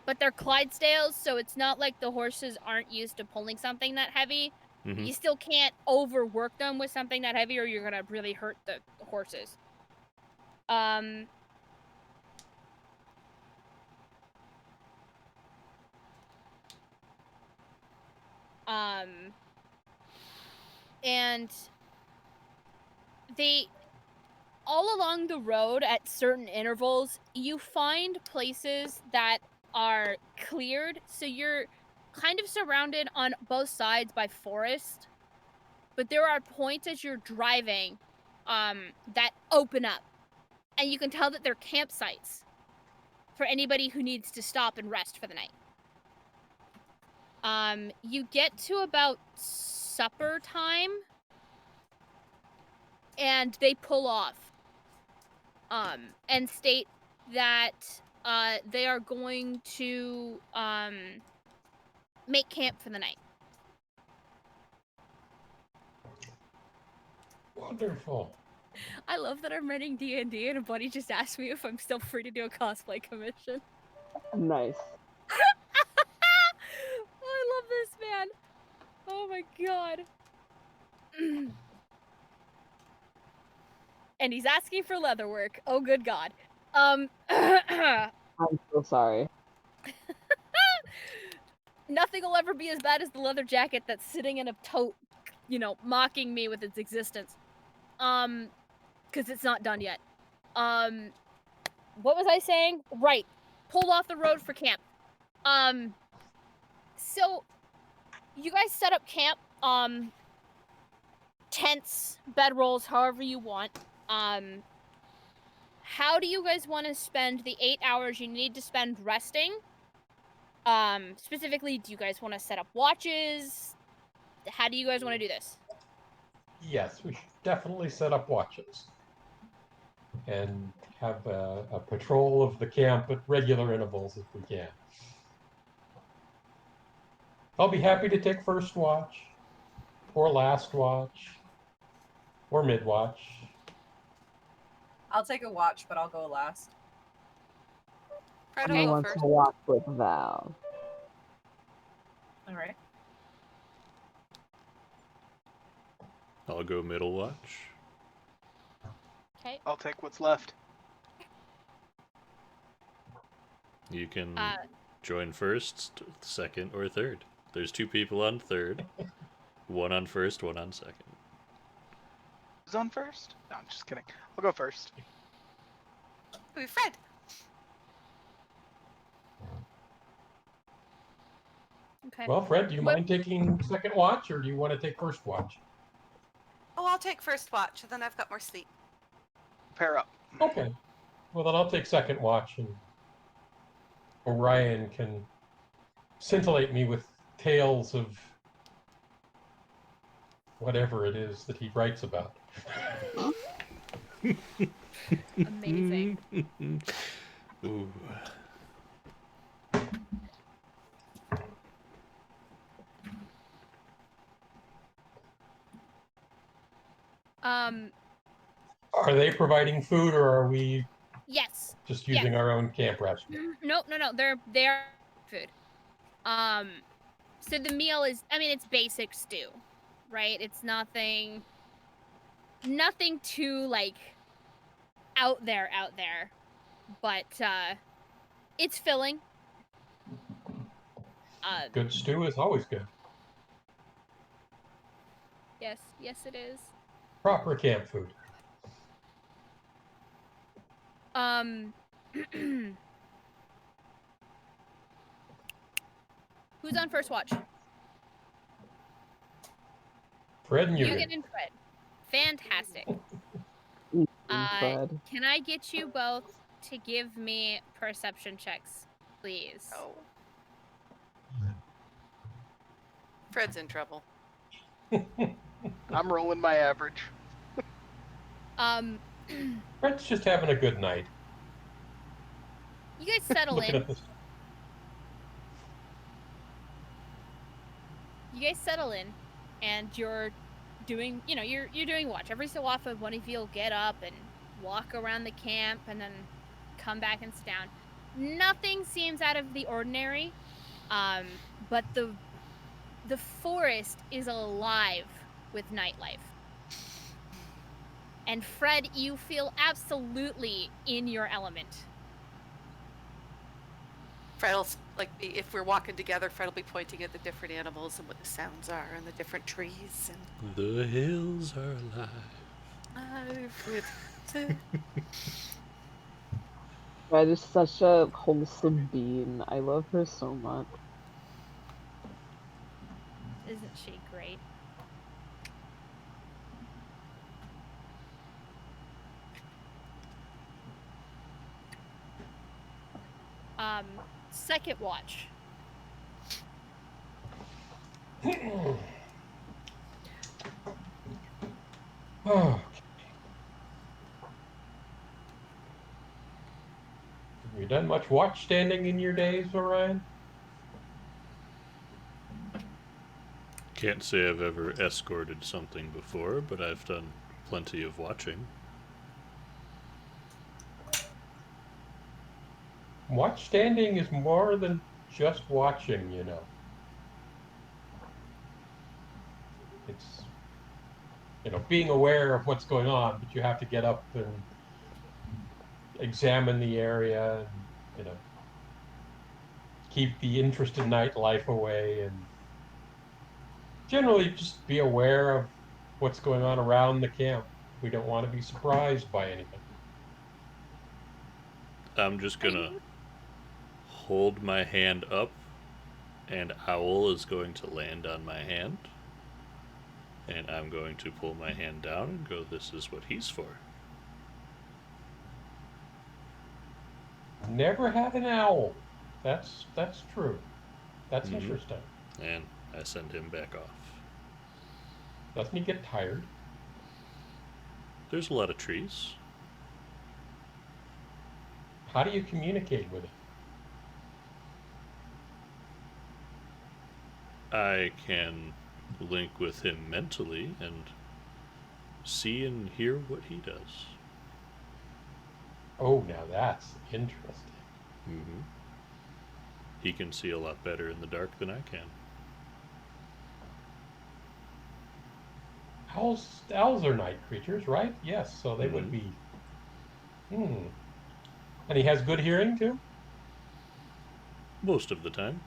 but they're Clydesdales, so it's not like the horses aren't used to pulling something that heavy. Mm-hmm. You still can't overwork them with something that heavy or you're gonna really hurt the horses. And they all along the road at certain intervals, you find places that are cleared, so you're kind of surrounded on both sides by forest. But there are points as you're driving that open up, and you can tell that they're campsites for anybody who needs to stop and rest for the night. You get to about supper time, and they pull off and state that they are going to make camp for the night. Wonderful. I love that I'm running D&D and a buddy just asked me if I'm still free to do a cosplay commission. Nice. I love this, man. Oh my god. And he's asking for leather work. Oh good god. I'm so sorry. Nothing will ever be as bad as the leather jacket that's sitting in a tote, mocking me with its existence. Because it's not done yet. What was I saying? Right. Pulled off the road for camp. So you guys set up camp, tents, bedrolls, however you want. How do you guys want to spend the 8 hours you need to spend resting? Specifically, do you guys want to set up watches? How do you guys want to do this? Yes, we should definitely set up watches and have a patrol of the camp at regular intervals if we can. I'll be happy to take first watch, or last watch, or mid watch. I'll take a watch, but I'll go last. Fred I will go want first. to walk with Val. All right. I'll go middle watch. Okay. I'll take what's left. You can join first, second, or third. There's 2 people on third, 1 on first, 1 on second. Who's on first? No, I'm just kidding. I'll go first. Ooh, Fred. Okay. Well, Fred, do you mind taking second watch, or do you want to take first watch? Oh, I'll take first watch, then I've got more sleep. Pair up. Okay. Well, then I'll take second watch, and Orion can scintillate me with tales of whatever it is that he writes about. Amazing. Ooh. Are they providing food, or are we Yes. just using our own camp ration? No. They are food. So the meal is, I mean, it's basic stew, right? It's nothing too like out there, but it's filling. Good stew is always good. Yes, it is. Proper camp food. Who's on first watch? Fred and You Yugen. get in, Fred. Fantastic. Fred. Can I get you both to give me perception checks, please? Oh. Fred's in trouble. I'm rolling my average. Fred's just having a good night. You guys settle Looking in. at this. You guys settle in, and you're doing, you're doing watch. Every so often, one of you will get up and walk around the camp, and then come back and sit down. Nothing seems out of the ordinary, but the forest is alive with nightlife. And Fred, you feel absolutely in your element. Fred'll, if we're walking together, Fred will be pointing at the different animals and what the sounds are and the different trees and... The hills are alive. Fred is such a wholesome being. I love her so much. Isn't she great? Second watch. Oh. Have you done much watch standing in your days, Orion? Can't say I've ever escorted something before, but I've done plenty of watching. Watch standing is more than just watching, you know. It's, being aware of what's going on, but you have to get up and examine the area and, keep the interested nightlife away and generally just be aware of what's going on around the camp. We don't want to be surprised by anything. I'm just gonna hold my hand up, and Owl is going to land on my hand. And I'm going to pull my hand down and go, this is what he's for. Never had an owl. That's true. That's interesting. And I send him back off. Doesn't he get tired? There's a lot of trees. How do you communicate with it? I can link with him mentally and see and hear what he does. Oh, now that's interesting. He can see a lot better in the dark than I can. Owls are night creatures, right? Yes, so they would be Hmm. And he has good hearing too? Most of the time.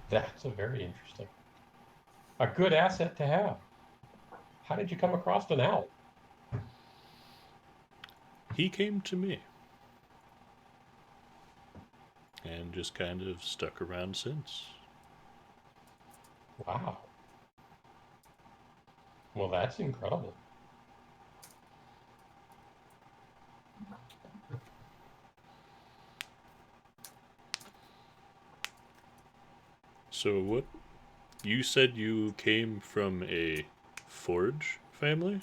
That's a very interesting. A good asset to have. How did you come across an owl? He came to me. And just kind of stuck around since. Wow. Well, that's incredible. So what? You said you came from a forge family?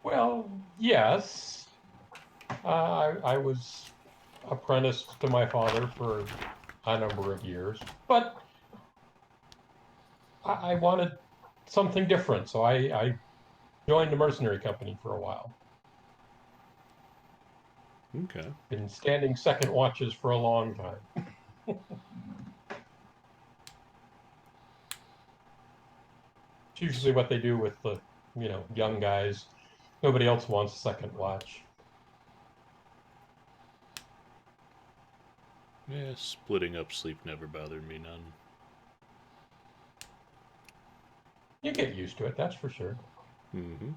Well, yes. I was apprenticed to my father for a number of years, but I wanted something different, so I joined a mercenary company for a while. Okay. Been standing second watches for a long time. It's usually what they do with the, young guys. Nobody else wants a second watch. Yeah, splitting up sleep never bothered me none. You get used to it, that's for sure. Mm-hmm.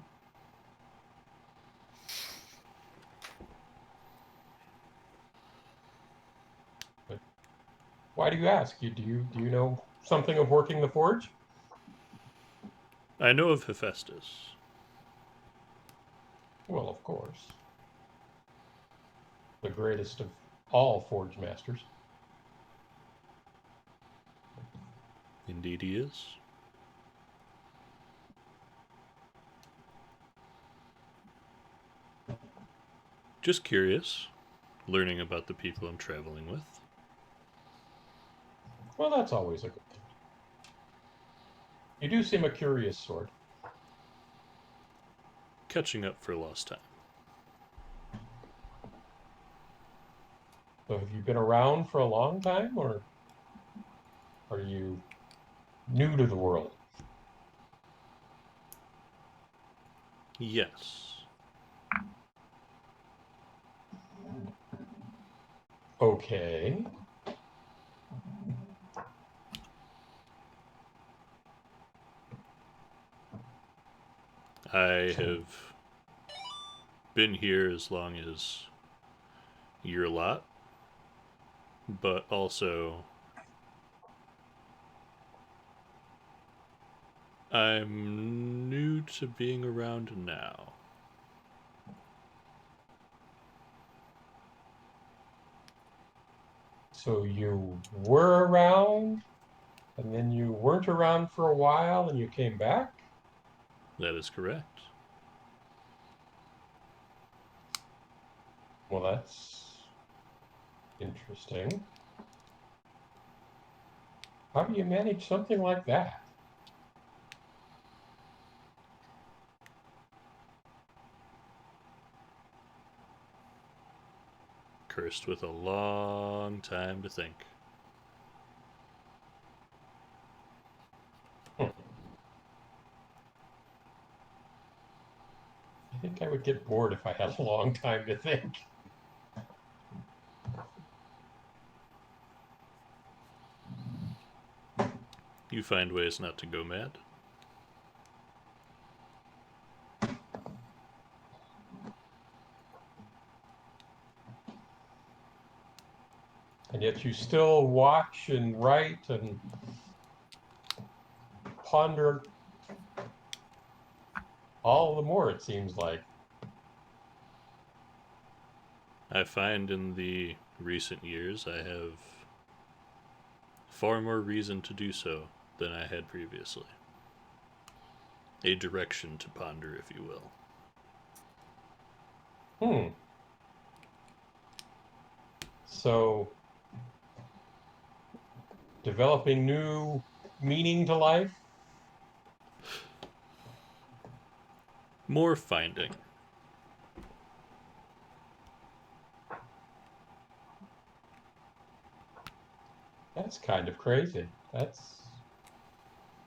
But why do you ask? Do you know something of working the forge? I know of Hephaestus. Well, of course. The greatest of all forge masters. Indeed he is. Just curious, learning about the people I'm traveling with. Well, that's always a good thing. You do seem a curious sort. Catching up for lost time. So have you been around for a long time, or are you new to the world? Yes. Okay. I So, have been here as long as your lot, but also I'm new to being around now. so you were around, and then you weren't around for a while, and you came back? That is correct. Well, that's interesting. How do you manage something like that? Cursed with a long time to think. Hmm. I think I would get bored if I had a long time to think. You find ways not to go mad? And yet you still watch and write and ponder all the more, it seems like. I find in the recent years I have far more reason to do so than I had previously. A direction to ponder, if you will. Hmm. So, developing new meaning to life? More finding. That's kind of crazy.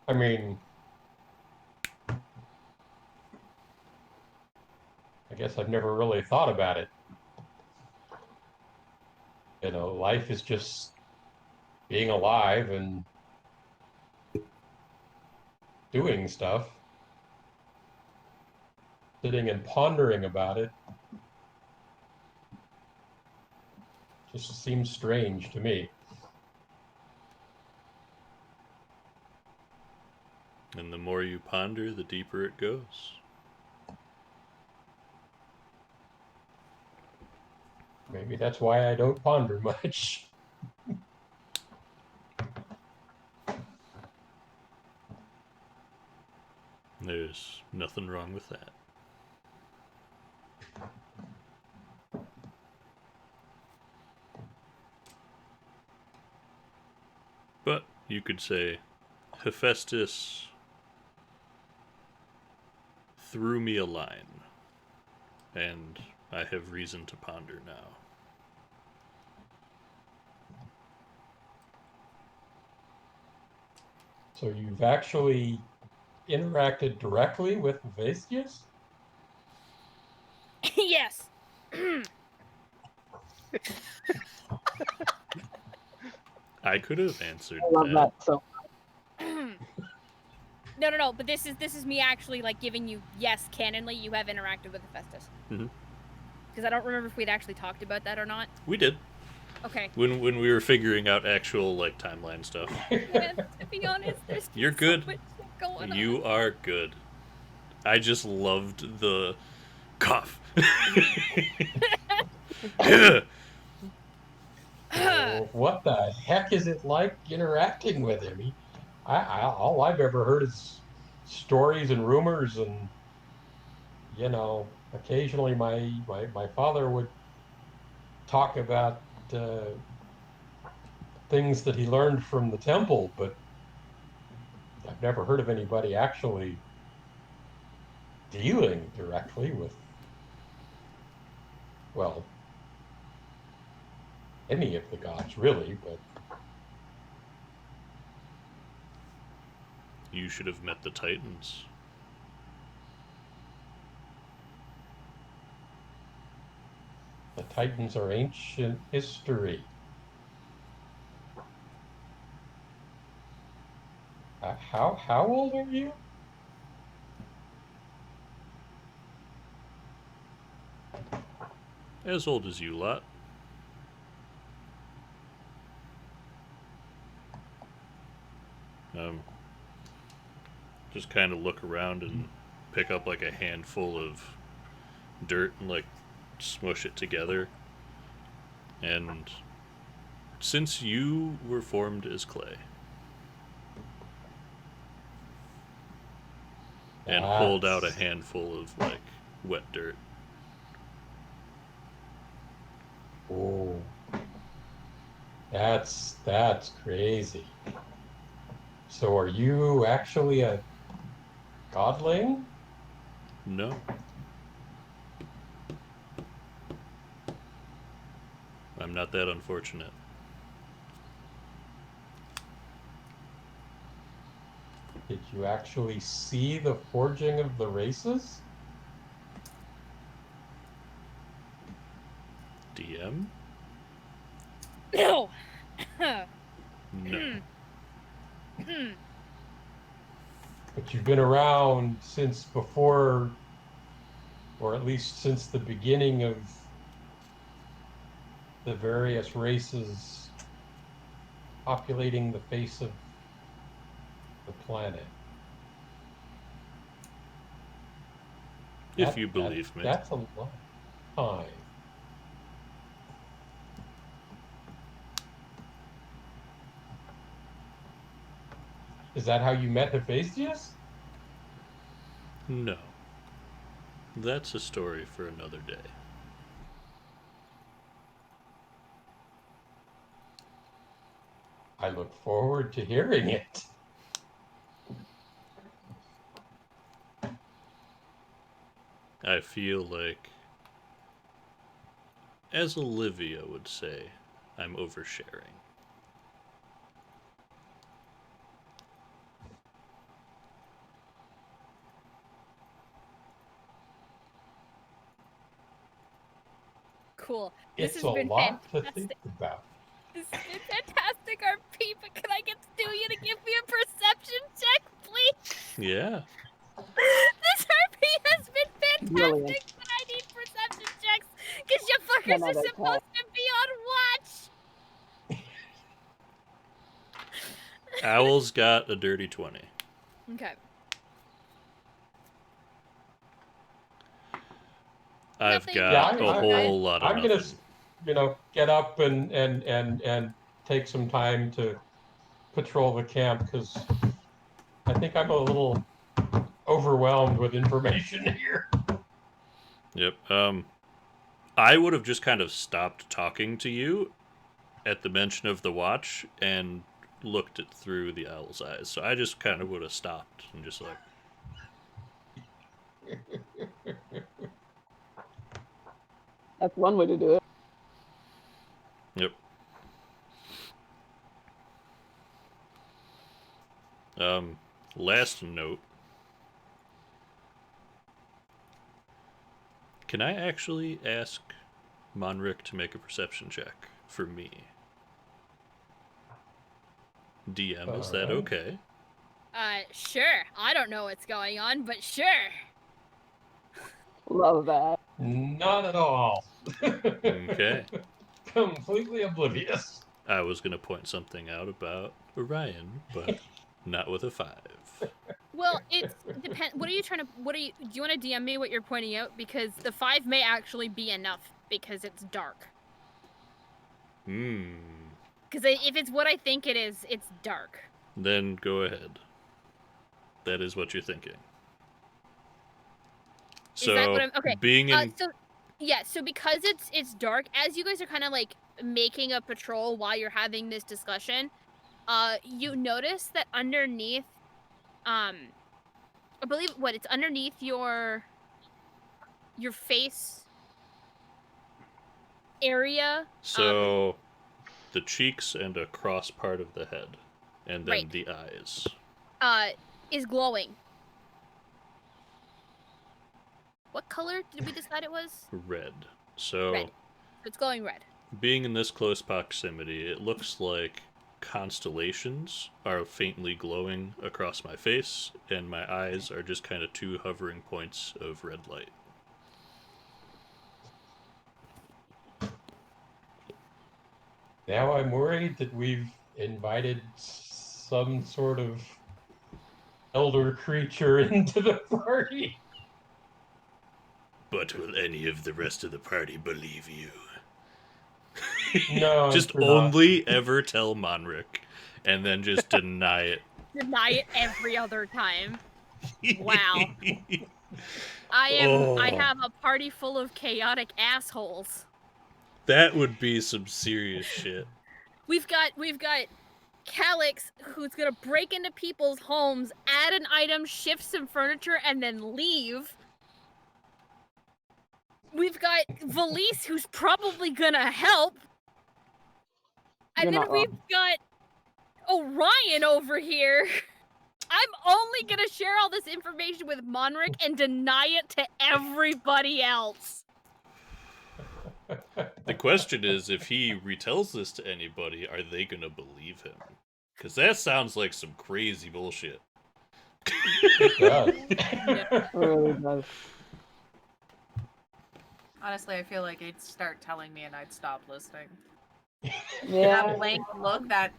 I mean, I guess I've never really thought about it. Life is just being alive and doing stuff. Sitting and pondering about it just seems strange to me. And the more you ponder, the deeper it goes. Maybe that's why I don't ponder much. There's nothing wrong with that. But you could say, Hephaestus threw me a line, and I have reason to ponder now. So you've actually interacted directly with Hephaestus? Yes. I could have answered I love that. that so No. But this is me actually like giving you yes, canonly you have interacted with Hephaestus. Mhm. Because I don't remember if we'd actually talked about that or not. We did. Okay. When we were figuring out actual like timeline stuff. Man, to be honest, there's You're so good. much shit going on. You are good. I just loved the cough. Well, what the heck is it like interacting with him? All I've ever heard is stories and rumors, and occasionally my father would talk about things that he learned from the temple, but I've never heard of anybody actually dealing directly with, well, any of the gods, really, but You should have met the Titans. the Titans are ancient history. How old are you? As old as you lot. Just kind of look around and pick up like a handful of dirt and like smush it together. And since you were formed as clay, and hold out a That's handful of like wet dirt. Oh, that's crazy. So are you actually a godling? No, I'm not that unfortunate. Did you actually see the forging of the races? DM? No. No. But you've been around since before, or at least since the beginning of the various races populating the face of the planet. If you believe me. That's a long time. Is that how you met Hephaestus? No. That's a story for another day. I look forward to hearing it. I feel like, as Olivia would say, I'm oversharing. cool. This It's has a been lot to fantastic. think about. This has been fantastic, RP, but can I get Stewie to give me a perception check, please? Yeah. This RP has been fantastic, Brilliant. but I need perception checks, because you fuckers are Another supposed to be on watch! Owl's got a dirty 20. Okay. I've Nothing got Yeah, a whole lot of I'm nothing. gonna, get up and take some time to patrol the camp because I think I'm a little overwhelmed with information here. Yep. I would have just kind of stopped talking to you at the mention of the watch and looked it through the owl's eyes. So I just kind of would have stopped and just like, That's one way to do it. yep. Last note. Can I actually ask Monric to make a perception check for me? DM, is that Alright. okay? Sure. I don't know what's going on, but sure. Love that. Not at all. Okay. Completely oblivious. I was going to point something out about Orion, but not with a 5. Well, it's depend. What are you trying to? Do you want to DM me what you're pointing out? Because the 5 may actually be enough because it's dark. Hmm. Because if it's what I think it is, it's dark. Then go ahead. That is what you're thinking. So, Is that what I'm? Okay. being in... So because it's dark, as you guys are kind of like making a patrol while you're having this discussion, you notice that underneath, I believe it's underneath your face area. So, the cheeks and a cross part of the head, and then Right. the eyes. Is glowing. What color did we decide it was? Red. So, Red. It's glowing red. being in this close proximity, it looks like constellations are faintly glowing across my face, and my eyes are just kind of 2 hovering points of red light. Now I'm worried that we've invited some sort of elder creature into the party. But will any of the rest of the party believe you? No, I'm Just sure not. only ever tell Monric, and then just deny it. Deny it every other time. Wow. I have a party full of chaotic assholes. That would be some serious shit. We've got Calix, who's gonna break into people's homes, add an item, shift some furniture, and then leave. We've got Valise, who's probably gonna help. And You're then not we've wrong. got Orion over here. I'm only gonna share all this information with Monric and deny it to everybody else. The question is, if he retells this to anybody, are they gonna believe him? Because that sounds like some crazy bullshit. It does. It really does. Honestly, I feel like he'd start telling me and I'd stop listening. Yeah. That blank look, that...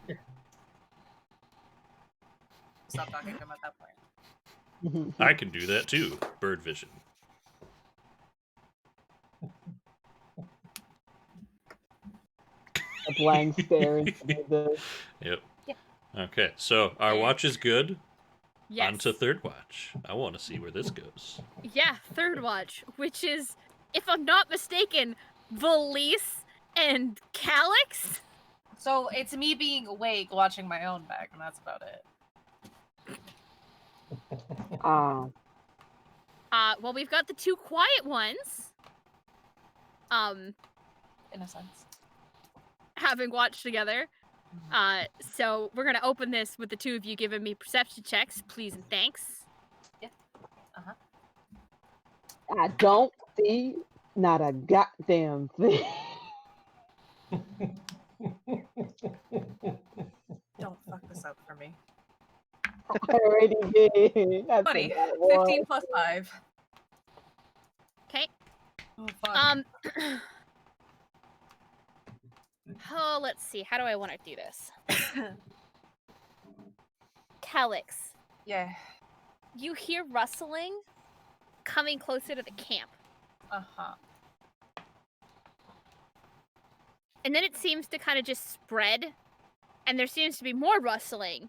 Stop talking to him at that point. I can do that too. Bird vision. A blank stare into the... Yep. Yeah. Okay, so our watch is good. Yes. On to third watch. I want to see where this goes. Yeah, third watch, which is, if I'm not mistaken, Valise and Calix? So it's me being awake, watching my own back, and that's about it. Well, we've got the 2 quiet ones. In a sense. Having watched together. So we're gonna open this with the 2 of you giving me perception checks, please and thanks. Yeah. I don't see not a goddamn thing. Don't fuck this up for me. I already did. That's a 20. bad one. 15 plus 5. Okay. Oh, fuck. Oh, let's see. How do I want to do this? Calyx, Yeah. you hear rustling coming closer to the camp. Uh-huh. And then it seems to kind of just spread, and there seems to be more rustling.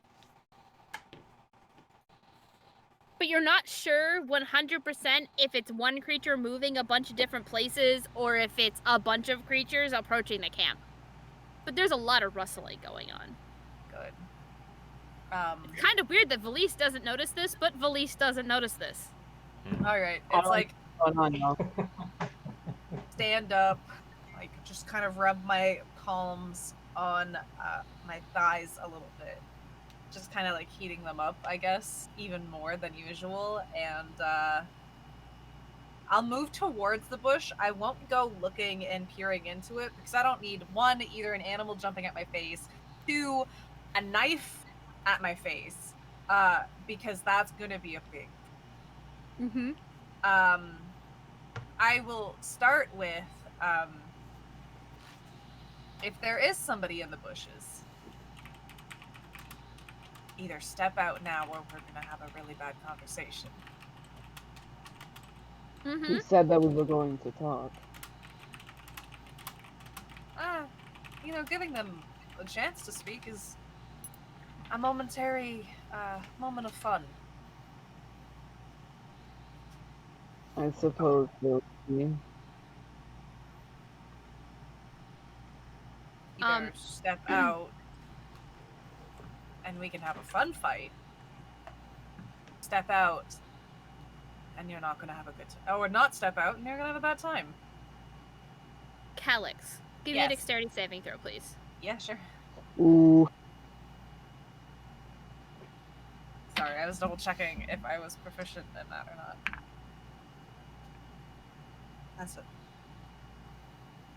But you're not sure 100% if it's one creature moving a bunch of different places or if it's a bunch of creatures approaching the camp. But there's a lot of rustling going on. Good. It's kind of weird that Valise doesn't notice this, but Valise doesn't notice this. Alright. I It's don't like What's going on, y'all? stand up, like just kind of rub my palms on my thighs a little bit. Just kind of like heating them up, I guess, even more than usual. And I'll move towards the bush. I won't go looking and peering into it because I don't need, one, either an animal jumping at my face, two, a knife at my face, because that's gonna be a big. Mm-hmm. I will start with, if there is somebody in the bushes, either step out now or we're gonna have a really bad conversation. Mm-hmm. Who said that we were going to talk? Giving them a chance to speak is a momentary moment of fun. I suppose we'll see. Either step out and we can have a fun fight. Step out and you're not gonna have a good time. Or not step out and you're gonna have a bad time. Calyx, give me a dexterity saving throw, please. Yeah, sure. Ooh. Sorry, I was double checking if I was proficient in that or not. That's it.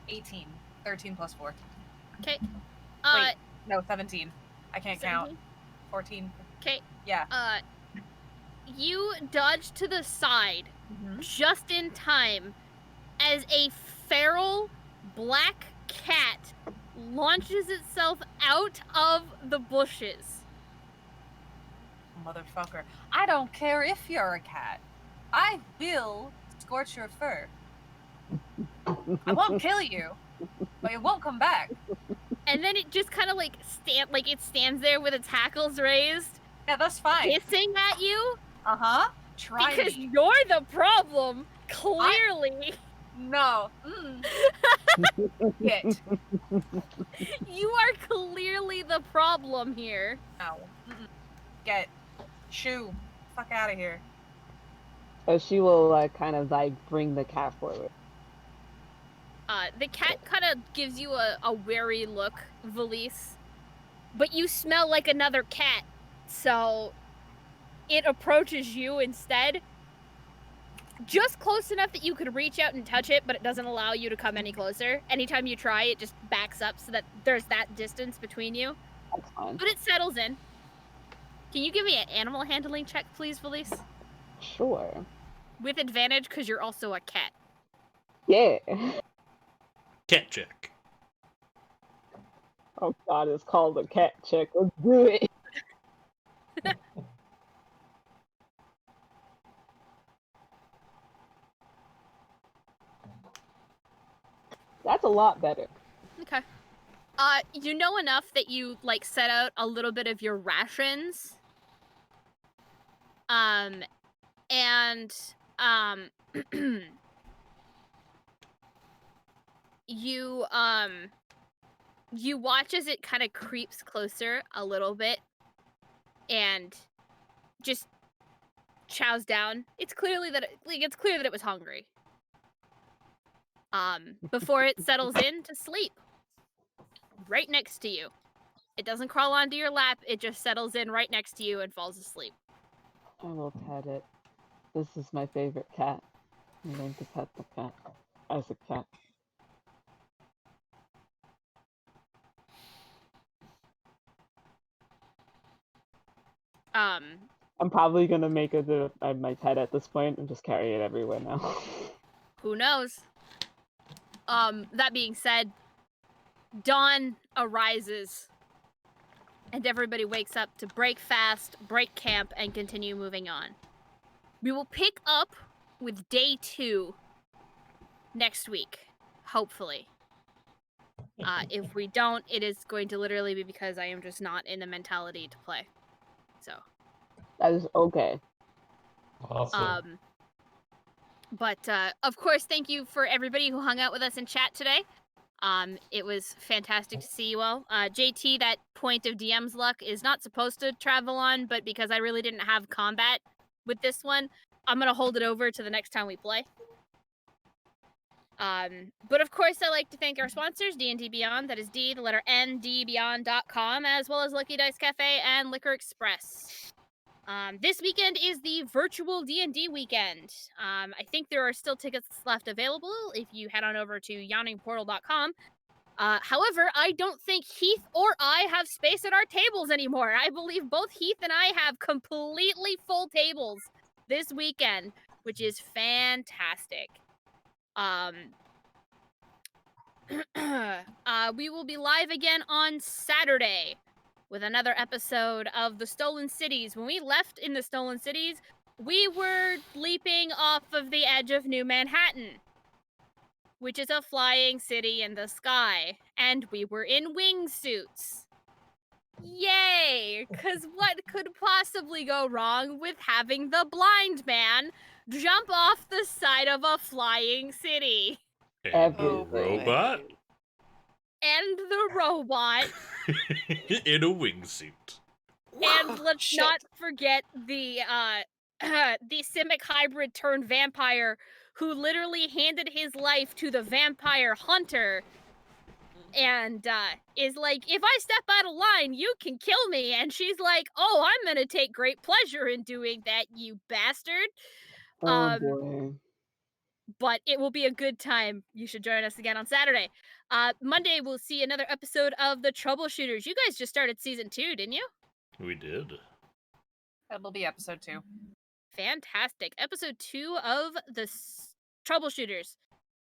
18. 13 plus 4. Okay. Wait, no, 17. I can't 17? count. 14. Okay. Yeah. You dodge to the side just in time as a feral black cat launches itself out of the bushes. Motherfucker. I don't care if you're a cat. I will scorch your fur. I won't kill you, but it won't come back. And then it just kind of it stands there with its hackles raised. Yeah, that's fine. Hissing at you. Uh-huh. Try because me. you're the problem, clearly. No. Get. You are clearly the problem here. No. Get. Shoo. Fuck out of here. So she will kind of bring the cat forward. The cat kind of gives you a wary look, Valise. But you smell like another cat, so it approaches you instead. Just close enough that you could reach out and touch it, but it doesn't allow you to come any closer. Anytime you try, it just backs up so that there's that distance between you. That's fine. But it settles in. Can you give me an animal handling check, please, Valise? Sure. With advantage, because you're also a cat. Yeah. Cat check. Oh god, it's called a cat check. Let's do it. That's a lot better. Okay. You know enough that you, set out a little bit of your rations. You watch as it kind of creeps closer a little bit and just chows down. It's clear that it was hungry. Before it settles in to sleep. Right next to you. It doesn't crawl onto your lap, it just settles in right next to you and falls asleep. I will pet it. This is my favorite cat. I'm going to pet the cat as a cat. I'm probably gonna make it my head at this point and just carry it everywhere now. Who knows? That being said, dawn arises, and everybody wakes up to break fast, break camp, and continue moving on. We will pick up with day 2 next week, hopefully. If we don't, it is going to literally be because I am just not in the mentality to play. So. That is okay. Awesome. But of course, thank you for everybody who hung out with us in chat today. It was fantastic to see you all. JT, that point of DM's luck is not supposed to travel on, but because I really didn't have combat with this one, I'm gonna hold it over to the next time we play. But of course, I like to thank our sponsors, D&D Beyond, that is D, the letter N, dbeyond.com, as well as Lucky Dice Cafe and Liquor Express. This weekend is the virtual D&D weekend. I think there are still tickets left available if you head on over to yawningportal.com. However, I don't think Heath or I have space at our tables anymore. I believe both Heath and I have completely full tables this weekend, which is fantastic. We will be live again on Saturday with another episode of The Stolen Cities. When we left in The Stolen Cities, we were leaping off of the edge of New Manhattan, which is a flying city in the sky, and we were in wingsuits. Yay! Because what could possibly go wrong with having the blind man jump off the side of a flying city? And the Oh, boy. robot And the robot. in a wingsuit. And let's Shit. not forget the Simic hybrid turned vampire who literally handed his life to the vampire hunter and is like, if I step out of line, you can kill me. And she's like, oh, I'm gonna take great pleasure in doing that, you bastard. Oh boy. But it will be a good time. You should join us again on Saturday. Monday, we'll see another episode of The Troubleshooters. You guys just started season 2, didn't you? We did. That'll be episode 2. Fantastic. Episode 2 of The Troubleshooters.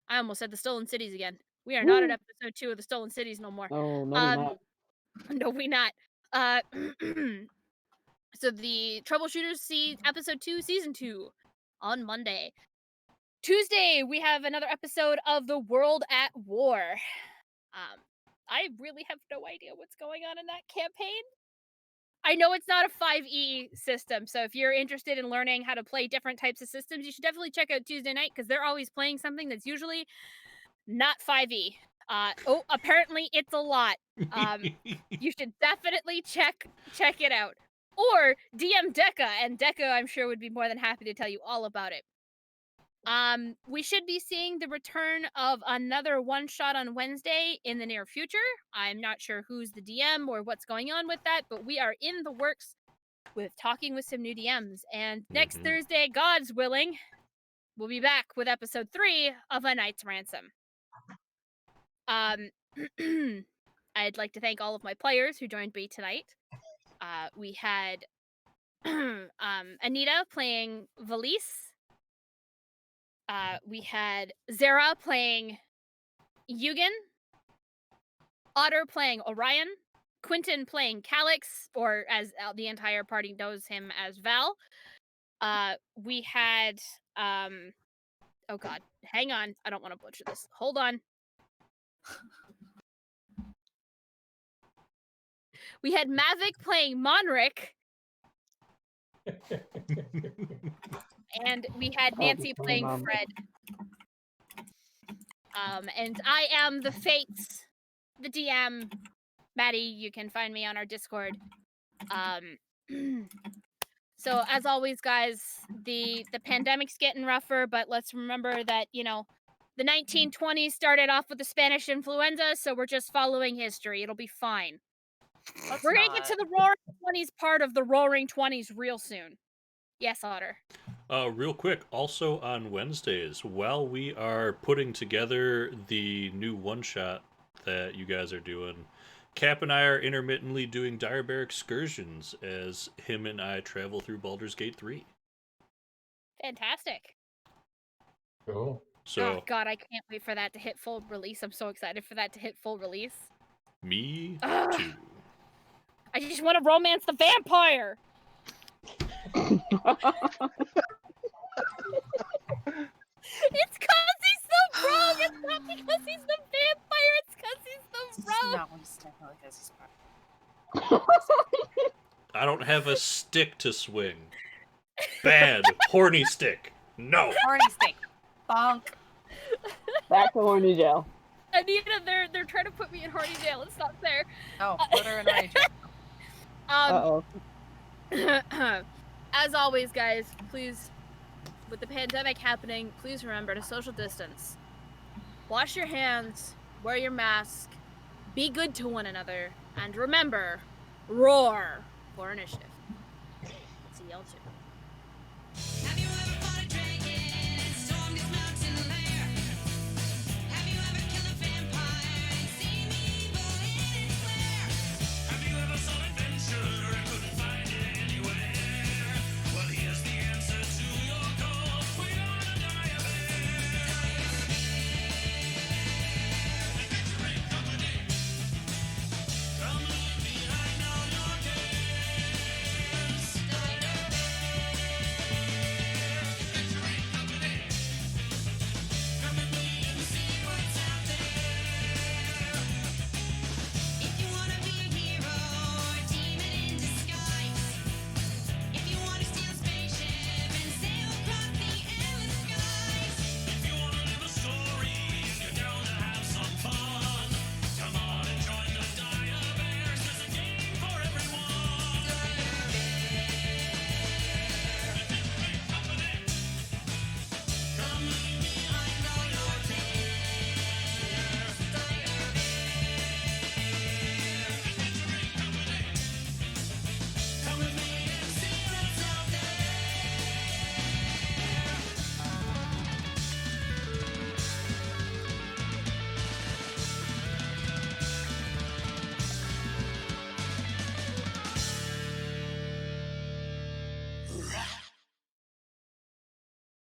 I almost said The Stolen Cities again. We are not at episode 2 of The Stolen Cities no more. No, no, we're not. No, we not. So the Troubleshooters see episode 2, season 2 on Monday. Tuesday, we have another episode of The World at War. I really have no idea what's going on in that campaign. I know it's not a 5e system, so if you're interested in learning how to play different types of systems, you should definitely check out Tuesday night, because they're always playing something that's usually not 5e. Apparently it's a lot. You should definitely check it out. Or DM Deca, and Deca I'm sure would be more than happy to tell you all about it. We should be seeing the return of another one-shot on Wednesday in the near future. I'm not sure who's the DM or what's going on with that, but we are in the works with talking with some new DMs. And next Thursday, God's willing, we'll be back with episode 3 of A Knight's Ransom. I'd like to thank all of my players who joined me tonight. We had Anita playing Valise. We had Zara playing Eugen, Otter playing Orion, Quentin playing Calix, or as the entire party knows him as Val. We had, oh god, hang on, I don't want to butcher this. Hold on. We had Mavic playing Monric, and we had Nancy playing Fred. And I am the Fates, the DM. Maddie, you can find me on our Discord. So as always, guys, the pandemic's getting rougher, but let's remember that, you know, the 1920s started off with the Spanish influenza, so we're just following history. It'll be fine. We're gonna get to the Roaring 20s part of the Roaring 20s real soon. Yes, Otter. Real quick, also on Wednesdays, while we are putting together the new one-shot that you guys are doing, Cap and I are intermittently doing Dire Bear excursions as him and I travel through Baldur's Gate 3. Fantastic. Cool. So, Oh god, I can't wait for that to hit full release. I'm so excited for that to hit full release. me Ugh. too. I just want to romance the vampire. It's cause he's the rogue. It's not because he's the vampire. It's cause he's the rogue. No, it's definitely because he's I don't have a stick to swing. Bad. Horny stick. No. horny steak. Bonk. Back to horny jail. Anita, they're trying to put me in horny jail. It's not fair. Oh, put her in rage. Uh-oh. As always, guys, please, with the pandemic happening, please remember to social distance. Wash your hands, wear your mask, be good to one another, and remember, roar for initiative. See y'all soon.